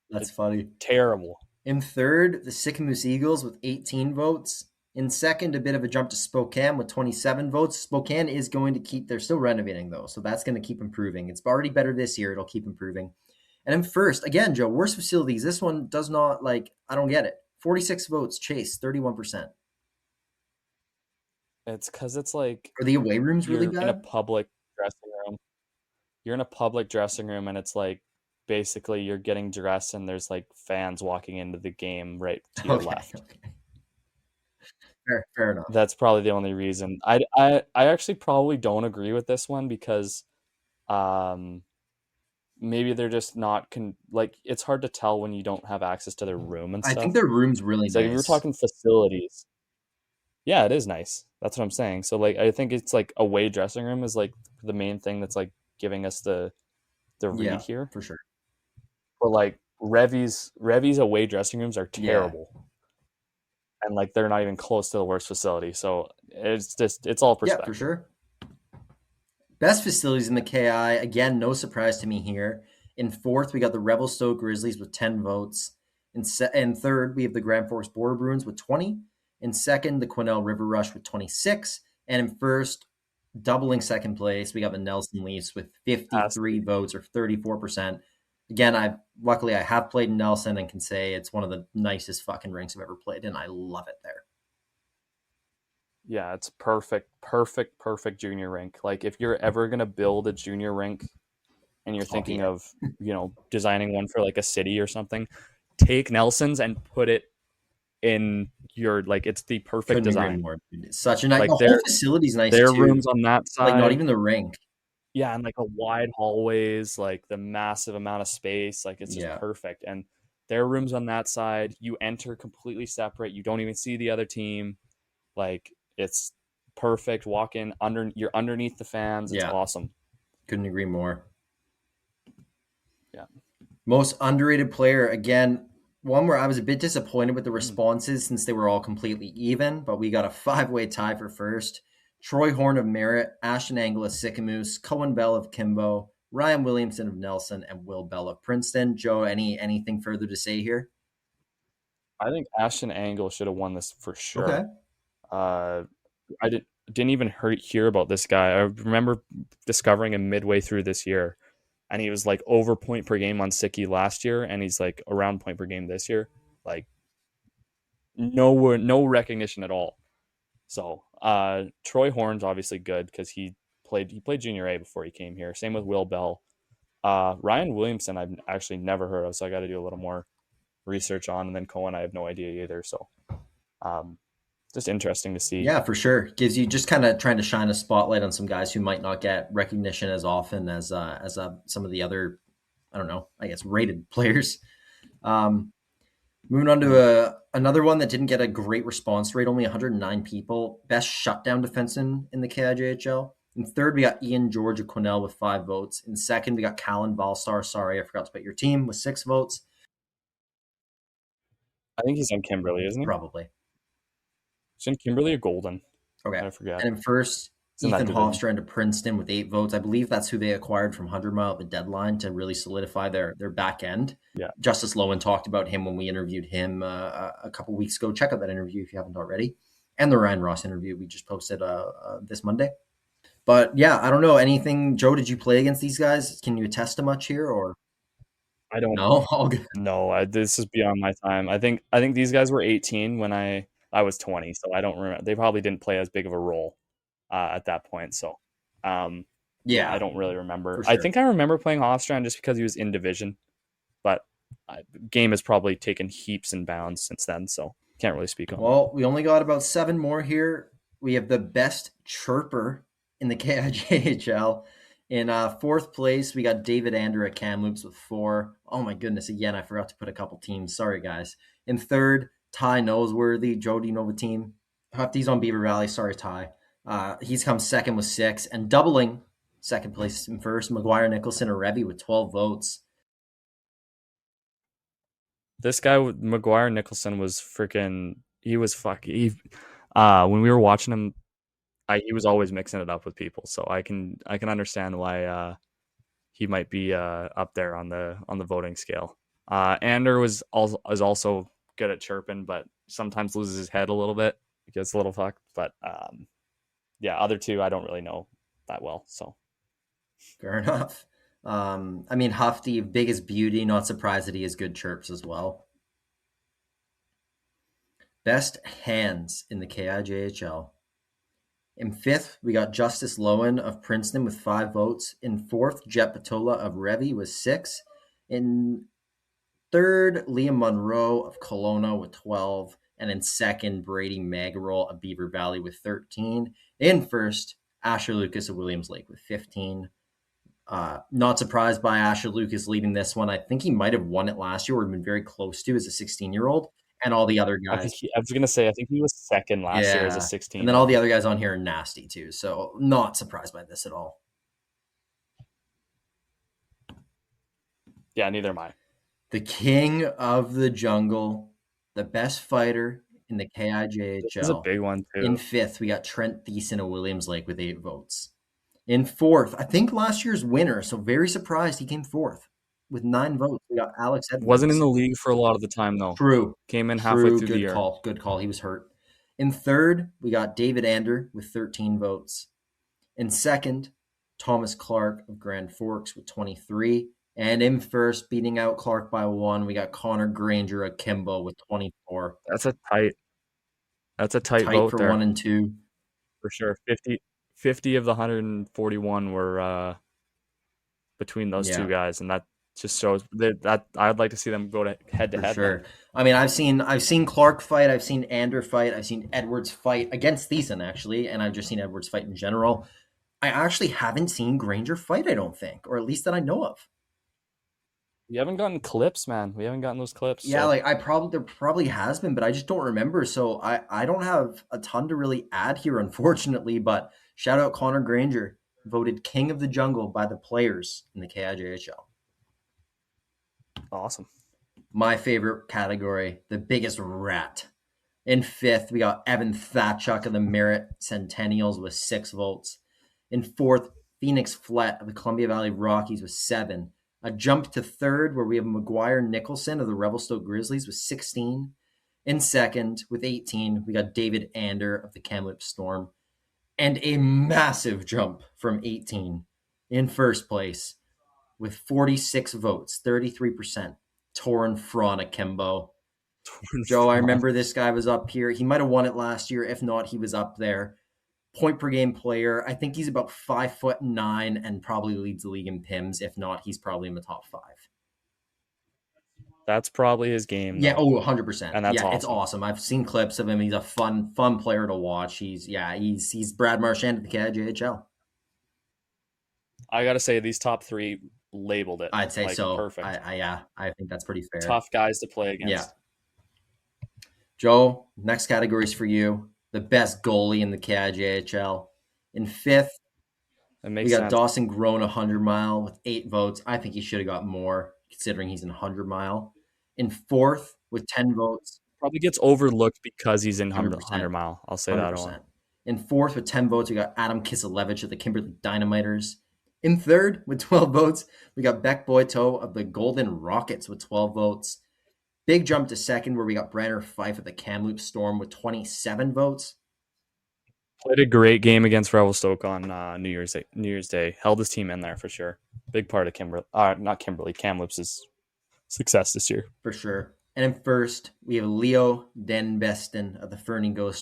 That's funny. Terrible. In third, the Sycamoose Eagles with 18 votes. In second, a bit of a jump to Spokane with 27 votes. Spokane is going to they're still renovating though, so that's going to keep improving. It's already better this year. It'll keep improving. And in first, again, Joe, worst facilities. This one does not I don't get it. 46 votes, Chase, 31%. It's because it's like... Are the away rooms really bad? In a public dressing room. You're in a public dressing room and it's basically you're getting dressed and there's fans walking into the game right to your left. Okay. Fair enough. That's probably the only reason. I actually probably don't agree with this one because maybe they're just not it's hard to tell when you don't have access to their room and stuff. I think their room's really nice. If you're talking facilities, yeah, it is nice. That's what I'm saying. So I think it's away dressing room is the main thing that's giving us the read here for sure. But Revy's away dressing rooms are terrible. And they're not even close to the worst facility. So it's all perspective. Yeah, for sure. Best facilities in the KI, again, no surprise to me here. In fourth, we got the Revelstoke Grizzlies with 10 votes. In third, we have the Grand Forks Border Bruins with 20. In second, the Quesnel River Rush with 26. And in first, doubling second place, we got the Nelson Leafs with 53 votes or 34%. Again, I have played in Nelson and can say it's one of the nicest fucking rinks I've ever played in. I love it there. Yeah, it's perfect junior rink. If you're ever going to build a junior rink and you're thinking of, designing one for a city or something, take Nelson's and put it in your, it's the perfect design. It's such a nice, the whole facility's nice their too. Rooms on that side. Not even the rink. Yeah, and a wide hallways, the massive amount of space, it's just perfect. And their rooms on that side, you enter completely separate. You don't even see the other team. It's perfect. Walk in you're underneath the fans. It's awesome. Couldn't agree more. Yeah. Most underrated player, again, one where I was a bit disappointed with the responses since they were all completely even, but we got a 5-way tie for first. Troy Horn of Merritt, Ashton Angle of Sycamoose, Cohen Bell of Kimbo, Ryan Williamson of Nelson, and Will Bell of Princeton. Joe, anything further to say here? I think Ashton Angle should have won this for sure. Okay. I didn't even hear about this guy. I remember discovering him midway through this year, and he was like over point per game on Sicky last year, and he's like around point per game this year. Like no recognition at all. So Troy Horn's obviously good because he played junior A before he came here. Same with Will Bell. Ryan Williamson I've actually never heard of, so I got to do a little more research on. And then Cohen I have no idea either. So just interesting to see. Yeah, for sure. Gives you just kind of trying to shine a spotlight on some guys who might not get recognition as often as some of the other, I don't know, I guess rated players. Moving on to another one that didn't get a great response rate, only 109 people. Best shutdown defenseman in the KIJHL. In third, we got Ian George of Quesnel with 5 votes. In second, we got Callan Valstar. Sorry, I forgot to put your team with 6 votes. I think he's in Kimberly, isn't he? Probably. He's in Kimberly or Golden. Okay. I forgot. And in first, Ethan Hofstra into Princeton with 8 votes. I believe that's who they acquired from 100 Mile at the deadline to really solidify their back end. Yeah. Justice Lowen talked about him when we interviewed him a couple weeks ago. Check out that interview if you haven't already. And the Ryan Ross interview we just posted this Monday. But yeah, I don't know anything. Joe, did you play against these guys? Can you attest to much here, or I don't know? All good. No, this is beyond my time. I think these guys were 18 when I was 20, so I don't remember. They probably didn't play as big of a role at that point. So yeah, I don't really remember. Sure. I think I remember playing Hofstrand just because he was in division, but game has probably taken heaps and bounds since then, so can't really speak on it. Well, we only got about 7 more here. We have the best chirper in the KIJHL. In 4th place, we got David Ander at Kamloops with 4. Oh my goodness, again, I forgot to put a couple teams. Sorry, guys. In 3rd, Ty Noseworthy. Joe, do you know the team? Hefty's on Beaver Valley. Sorry, Ty. He's come 2nd with 6. And doubling 2nd place in 1st, McGuire Nicholson or Revy with 12 votes. This guy, McGuire Nicholson, was freaking... He was fucking... when we were watching him, he was always mixing it up with people, so I can understand why he might be up there on the voting scale. Ander is also good at chirping, but sometimes loses his head a little bit. He gets a little fucked, but yeah, other two I don't really know that well. So fair enough. I mean, Hufty, big as beauty. Not surprised that he has good chirps as well. Best hands in the KIJHL. In 5th, we got Justice Lowen of Princeton with 5 votes. In 4th, Jet Patola of Revy with 6. In 3rd, Liam Monroe of Kelowna with 12. And in 2nd, Brady Magarol of Beaver Valley with 13. In 1st, Asher Lucas of Williams Lake with 15. Not surprised by Asher Lucas leading this one. I think he might have won it last year or been very close to as a 16-year-old. And all the other guys. I was going to say, I think he was 2nd last year as a 16. And then all the other guys on here are nasty too. So not surprised by this at all. Yeah, neither am I. The king of the jungle, the best fighter in the KIJHL. This is a big one too. In 5th, we got Trent Thiessen of Williams Lake with 8 votes. In 4th, I think last year's winner, so very surprised he came 4th. With 9 votes, we got Alex Edwards. Wasn't in the league for a lot of the time, though. True. Came in halfway through the year. Good call. He was hurt. In 3rd, we got David Ander with 13 votes. In 2nd, Thomas Clark of Grand Forks with 23. And in 1st, beating out Clark by 1, we got Connor Granger of Kimbo with 24. That's a tight vote for there. 1 and 2. For sure. 50 of the 141 were between those two guys, and that just shows that I'd like to see them go head to head. Sure. Then. I mean, I've seen Clark fight, I've seen Ander fight, I've seen Edwards fight against Thiessen actually, and I've just seen Edwards fight in general. I actually haven't seen Granger fight, I don't think, or at least that I know of. We haven't gotten clips, man. We haven't gotten those clips. Yeah, so. There probably has been, but I just don't remember. So I don't have a ton to really add here, unfortunately. But shout out Connor Granger, voted king of the jungle by the players in the KIJHL. Awesome. My favorite category, the biggest rat. In 5th, we got Evan Thatchuk of the Merritt Centennials with 6 votes. In 4th, Phoenix Flett of the Columbia Valley Rockies with 7. A jump to 3rd, where we have McGuire Nicholson of the Revelstoke Grizzlies with 16. In 2nd, with 18, we got David Ander of the Kamloops Storm. And a massive jump from 18. In 1st place, with 46 votes, 33%. Torn Fraun Akimbo. Joe, I remember this guy was up here. He might have won it last year. If not, he was up there. Point per game player. I think he's about 5'9" and probably leads the league in PIMs. If not, he's probably in the top 5. That's probably his game. Yeah, though. 100%. And that's awesome. It's awesome. I've seen clips of him. He's a fun player to watch. He's Brad Marchand at the KIJHL. I got to say, these top 3 labeled it. I'd say like, so. Perfect. I think that's pretty fair. Tough guys to play against. Yeah. Joe, next category is for you. The best goalie in the KIJHL. In 5th, we got Dawson Grown 100 Mile with 8 votes. I think he should have got more considering he's in 100 Mile. In 4th with 10 votes. Probably gets overlooked because he's in 100 Mile. I'll say 100%. That, Owen. In 4th with 10 votes, we got Adam Kiselevich of the Kimberley Dynamiters. In 3rd with 12 votes, we got Beck Boito of the Golden Rockets with 12 votes. Big jump to 2nd where we got Branner Fife of the Kamloops Storm with 27 votes. Played a great game against Revelstoke on New Year's Day. Held his team in there for sure. Big part of Kamloops' success this year. For sure. And in 1st, we have Leo Denbesten of the Fernie Ghost.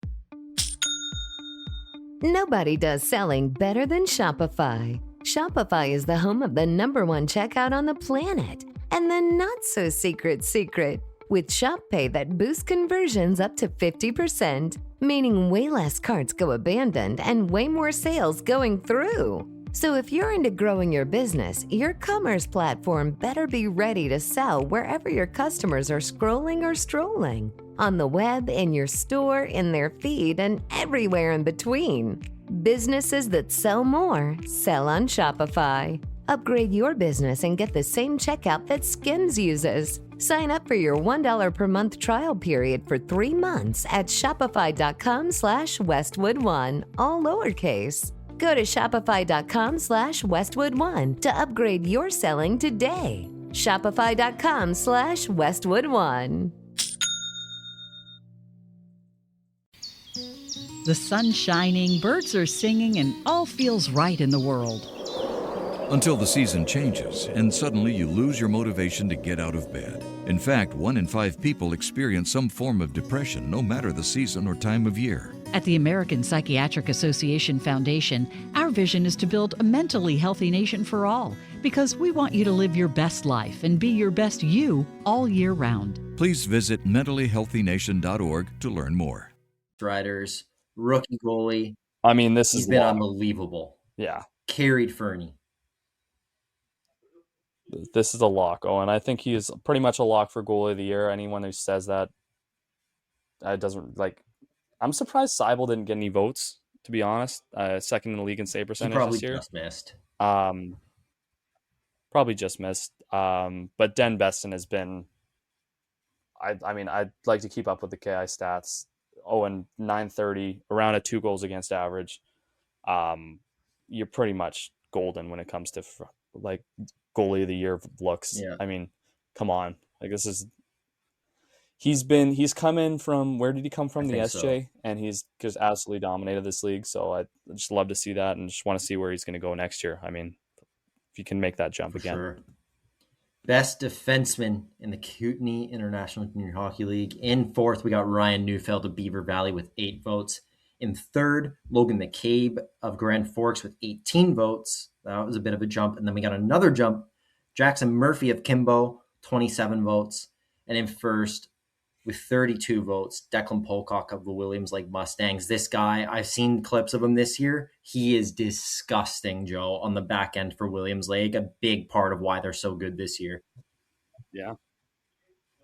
Nobody does selling better than Shopify. Shopify is the home of the #1 checkout on the planet. And the not-so-secret secret, with Shop Pay that boosts conversions up to 50%, meaning way less carts go abandoned and way more sales going through. So if you're into growing your business, your commerce platform better be ready to sell wherever your customers are scrolling or strolling. On the web, in your store, in their feed, and everywhere in between. Businesses that sell more, sell on Shopify. Upgrade your business and get the same checkout that Skims uses. Sign up for your $1 per month trial period for 3 months at shopify.com/Westwood1, all lowercase. Go to shopify.com/Westwood1 to upgrade your selling today. Shopify.com/Westwood1. The sun's shining, birds are singing, and all feels right in the world. Until the season changes and suddenly you lose your motivation to get out of bed. In fact, 1 in 5 people experience some form of depression, no matter the season or time of year. At the American Psychiatric Association Foundation, our vision is to build a mentally healthy nation for all, because we want you to live your best life and be your best you all year round. Please visit mentallyhealthynation.org to learn more. Riders, rookie goalie. I mean, he's been unbelievable. Yeah. Carried Fernie. This is a lock, Owen. I think he is pretty much a lock for goalie of the year. Anyone who says that, doesn't like. I'm surprised Seibel didn't get any votes, to be honest. 2nd in the league in save percentage this year. Probably just missed. But Den Besten has been. I mean, I'd like to keep up with the KI stats. Owen, 930, around a 2 goals against average. You're pretty much golden when it comes to like goalie of the year looks. Yeah. I mean, come on. Like this is he's come in from, where did he come from? The SJ, so. And he's just absolutely dominated this league. So I just love to see that and just want to see where he's going to go next year. I mean, if you can make that jump again. Sure. Best defenseman in the Kootenay International Junior Hockey League. In 4th, we got Ryan Neufeld of Beaver Valley with 8 votes. In 3rd, Logan McCabe of Grand Forks with 18 votes. That was a bit of a jump. And then we got another jump. Jackson Murphy of Kimbo, 27 votes. And in 1st, with 32 votes, Declan Pocock of the Williams Lake Mustangs. This guy, I've seen clips of him this year. He is disgusting, Joe, on the back end for Williams Lake. A big part of why they're so good this year. Yeah.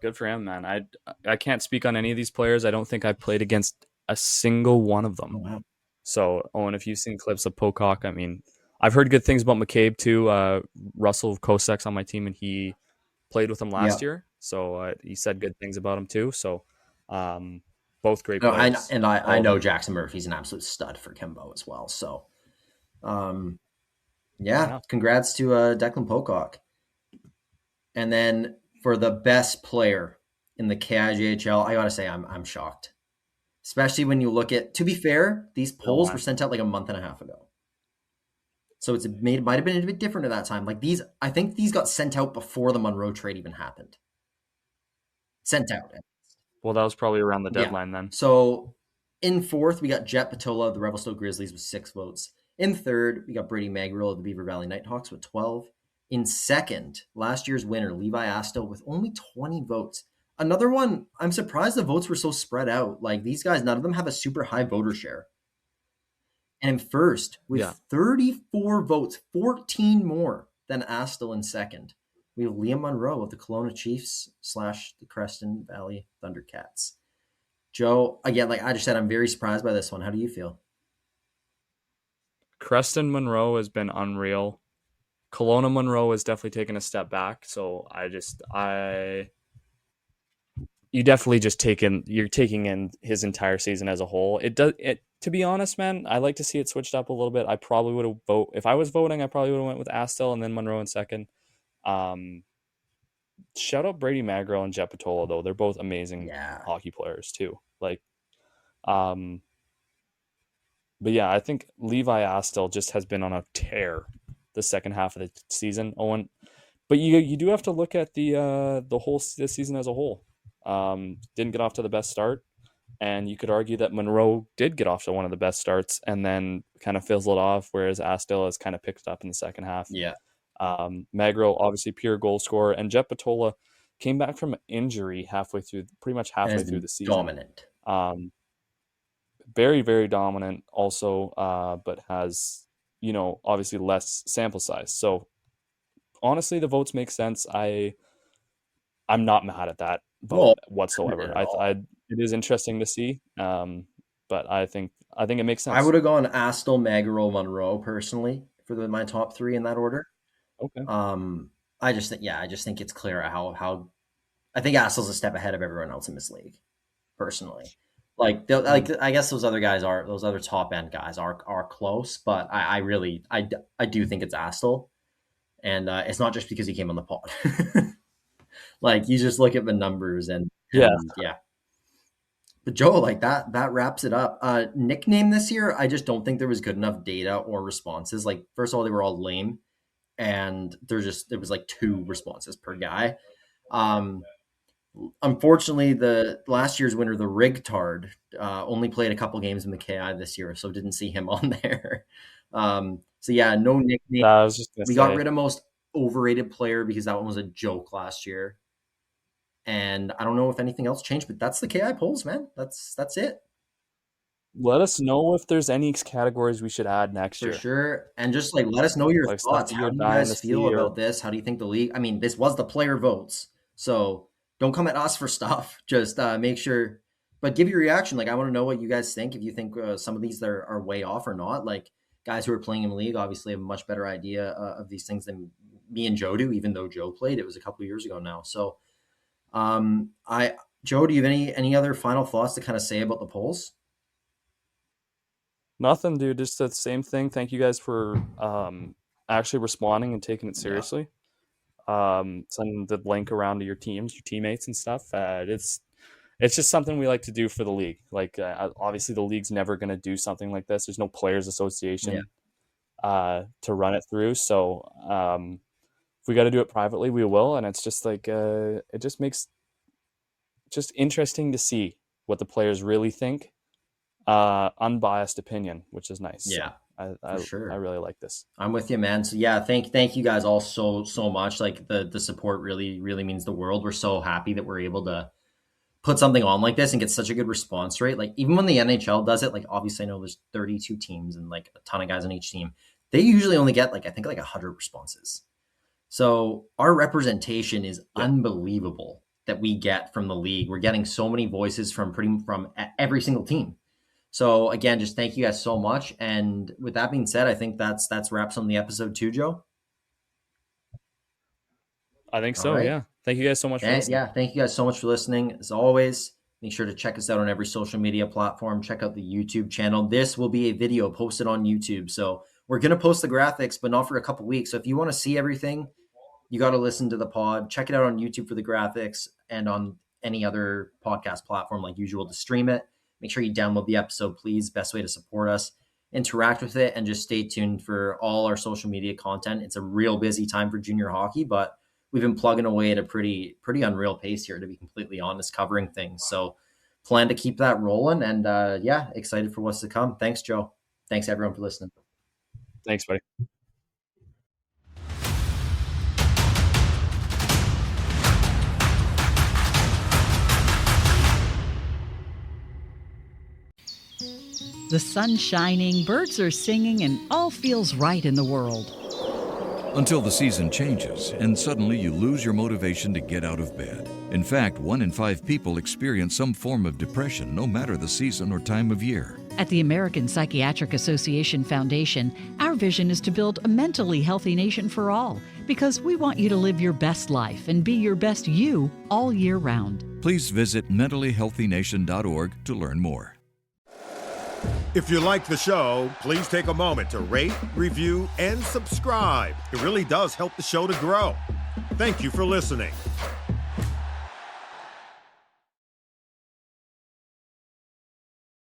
Good for him, man. I can't speak on any of these players. I don't think I've played against a single one of them. Oh, wow. So, Owen, if you've seen clips of Pocock, I mean, I've heard good things about McCabe too. Russell Kosak's on my team, and he played with him last year. So he said good things about him too. So both great players. I know Jackson Murphy's an absolute stud for Kimbo as well. So, congrats to Declan Pocock. And then for the best player in the KIJHL, I got to say I'm shocked. Especially when you look at, to be fair, these polls were sent out like a month and a half ago. So it might have been a bit different at that time. Like I think these got sent out before the Monroe trade even happened. Sent out. Well, that was probably around the Yeah. deadline then. So in fourth, we got Jet Patola of the Revelstoke Grizzlies with 6 votes. In third, we got Brady Magrill of the Beaver Valley Nighthawks with 12. In second, last year's winner, Levi Astle, with only 20 votes. Another one, I'm surprised the votes were so spread out. Like these guys, none of them have a super high voter share. And in first, with 34 votes, 14 more than Astle in second, we have Liam Monroe of the Kelowna Chiefs / the Creston Valley Thundercats. Joe, again, like I just said, I'm very surprised by this one. How do you feel? Creston Monroe has been unreal. Kelowna Monroe has definitely taken a step back. So you're taking in his entire season as a whole. To be honest, man, I like to see it switched up a little bit. I probably would have if I was voting, I probably would have went with Astle and then Monroe in second. Shout out Brady Magrill and Jet Patola, though. They're both amazing hockey players too. Like, but yeah, I think Levi Astle just has been on a tear the second half of the season, Owen. But you do have to look at the whole this season as a whole. Didn't get off to the best start, and you could argue that Monroe did get off to one of the best starts and then kind of fizzled off, whereas Astle has kind of picked up in the second half. Yeah. Magrill, obviously pure goal scorer, and Jet Patola came back from injury pretty much halfway through the season. Dominant. Very, very dominant also, but has, obviously less sample size. So honestly, the votes make sense. I'm not mad at that vote whatsoever. It is interesting to see, but I think it makes sense. I would have gone Astle, Magrill, Monroe personally for my top 3 in that order. Okay. I just think it's clear how I think Astle's a step ahead of everyone else in this league, personally. Like I guess those other top end guys are close, but I do think it's Astle, and it's not just because he came on the pod. Like you just look at the numbers and yeah. But Joe, like that wraps it up. Nickname this year, I just don't think there was good enough data or responses. Like first of all, they were all lame, and there was like 2 responses per guy. Unfortunately, the last year's winner, the Rigtard, only played a couple games in the KI this year, so didn't see him on there. So yeah, no nickname. We got rid of most overrated player because that one was a joke last year. And I don't know if anything else changed, but that's the KI polls, man. That's it. Let us know if there's any categories we should add next year. For sure. And just like let us know your thoughts. How do you guys feel about this? How do you think the league? I mean, this was the player votes. So don't come at us for stuff. Just make sure, but give your reaction. Like I want to know what you guys think. If you think some of these are way off or not. Like guys who are playing in the league obviously have a much better idea of these things than me and Joe do, even though Joe played. It was a couple of years ago now. So Joe, do you have any other final thoughts to kind of say about the polls? Nothing, dude. Just the same thing. Thank you guys for actually responding and taking it seriously. Sending the link around to your teams, your teammates and stuff. It's just something we like to do for the league. Like obviously the league's never going to do something like this. There's no players association to run it through. So if we got to do it privately, we will. And it's just like it just makes just interesting to see what the players really think. Unbiased opinion, which is nice. Yeah. So sure. I really like this. I'm with you, man. So yeah, thank you guys all so much. Like the support really, really means the world. We're so happy that we're able to put something on like this and get such a good response rate. Like even when the NHL does it, like obviously I know there's 32 teams and like a ton of guys on each team. They usually only get like 100 responses. So our representation is unbelievable that we get from the league. We're getting so many voices from every single team. So again, just thank you guys so much. And with that being said, I think that's wraps on the episode too, Joe. I think so. Right. Yeah. Thank you guys so much for listening. Yeah. Thank you guys so much for listening. As always, make sure to check us out on every social media platform. Check out the YouTube channel. This will be a video posted on YouTube. So we're going to post the graphics, but not for a couple weeks. So if you want to see everything, you got to listen to the pod. Check it out on YouTube for the graphics and on any other podcast platform like usual to stream it. Make sure you download the episode, please. Best way to support us. interact with it, and just stay tuned for all our social media content. It's a real busy time for junior hockey, but we've been plugging away at a pretty unreal pace here, to be completely honest, covering things. So plan to keep that rolling, and excited for what's to come. Thanks, Joe. Thanks everyone for listening. Thanks, buddy. The sun's shining, birds are singing, and all feels right in the world. Until the season changes and suddenly you lose your motivation to get out of bed. In fact, 1 in 5 people experience some form of depression, no matter the season or time of year. At the American Psychiatric Association Foundation, our vision is to build a mentally healthy nation for all, because we want you to live your best life and be your best you all year round. Please visit mentallyhealthynation.org to learn more. If you like the show, please take a moment to rate, review, and subscribe. It really does help the show to grow. Thank you for listening.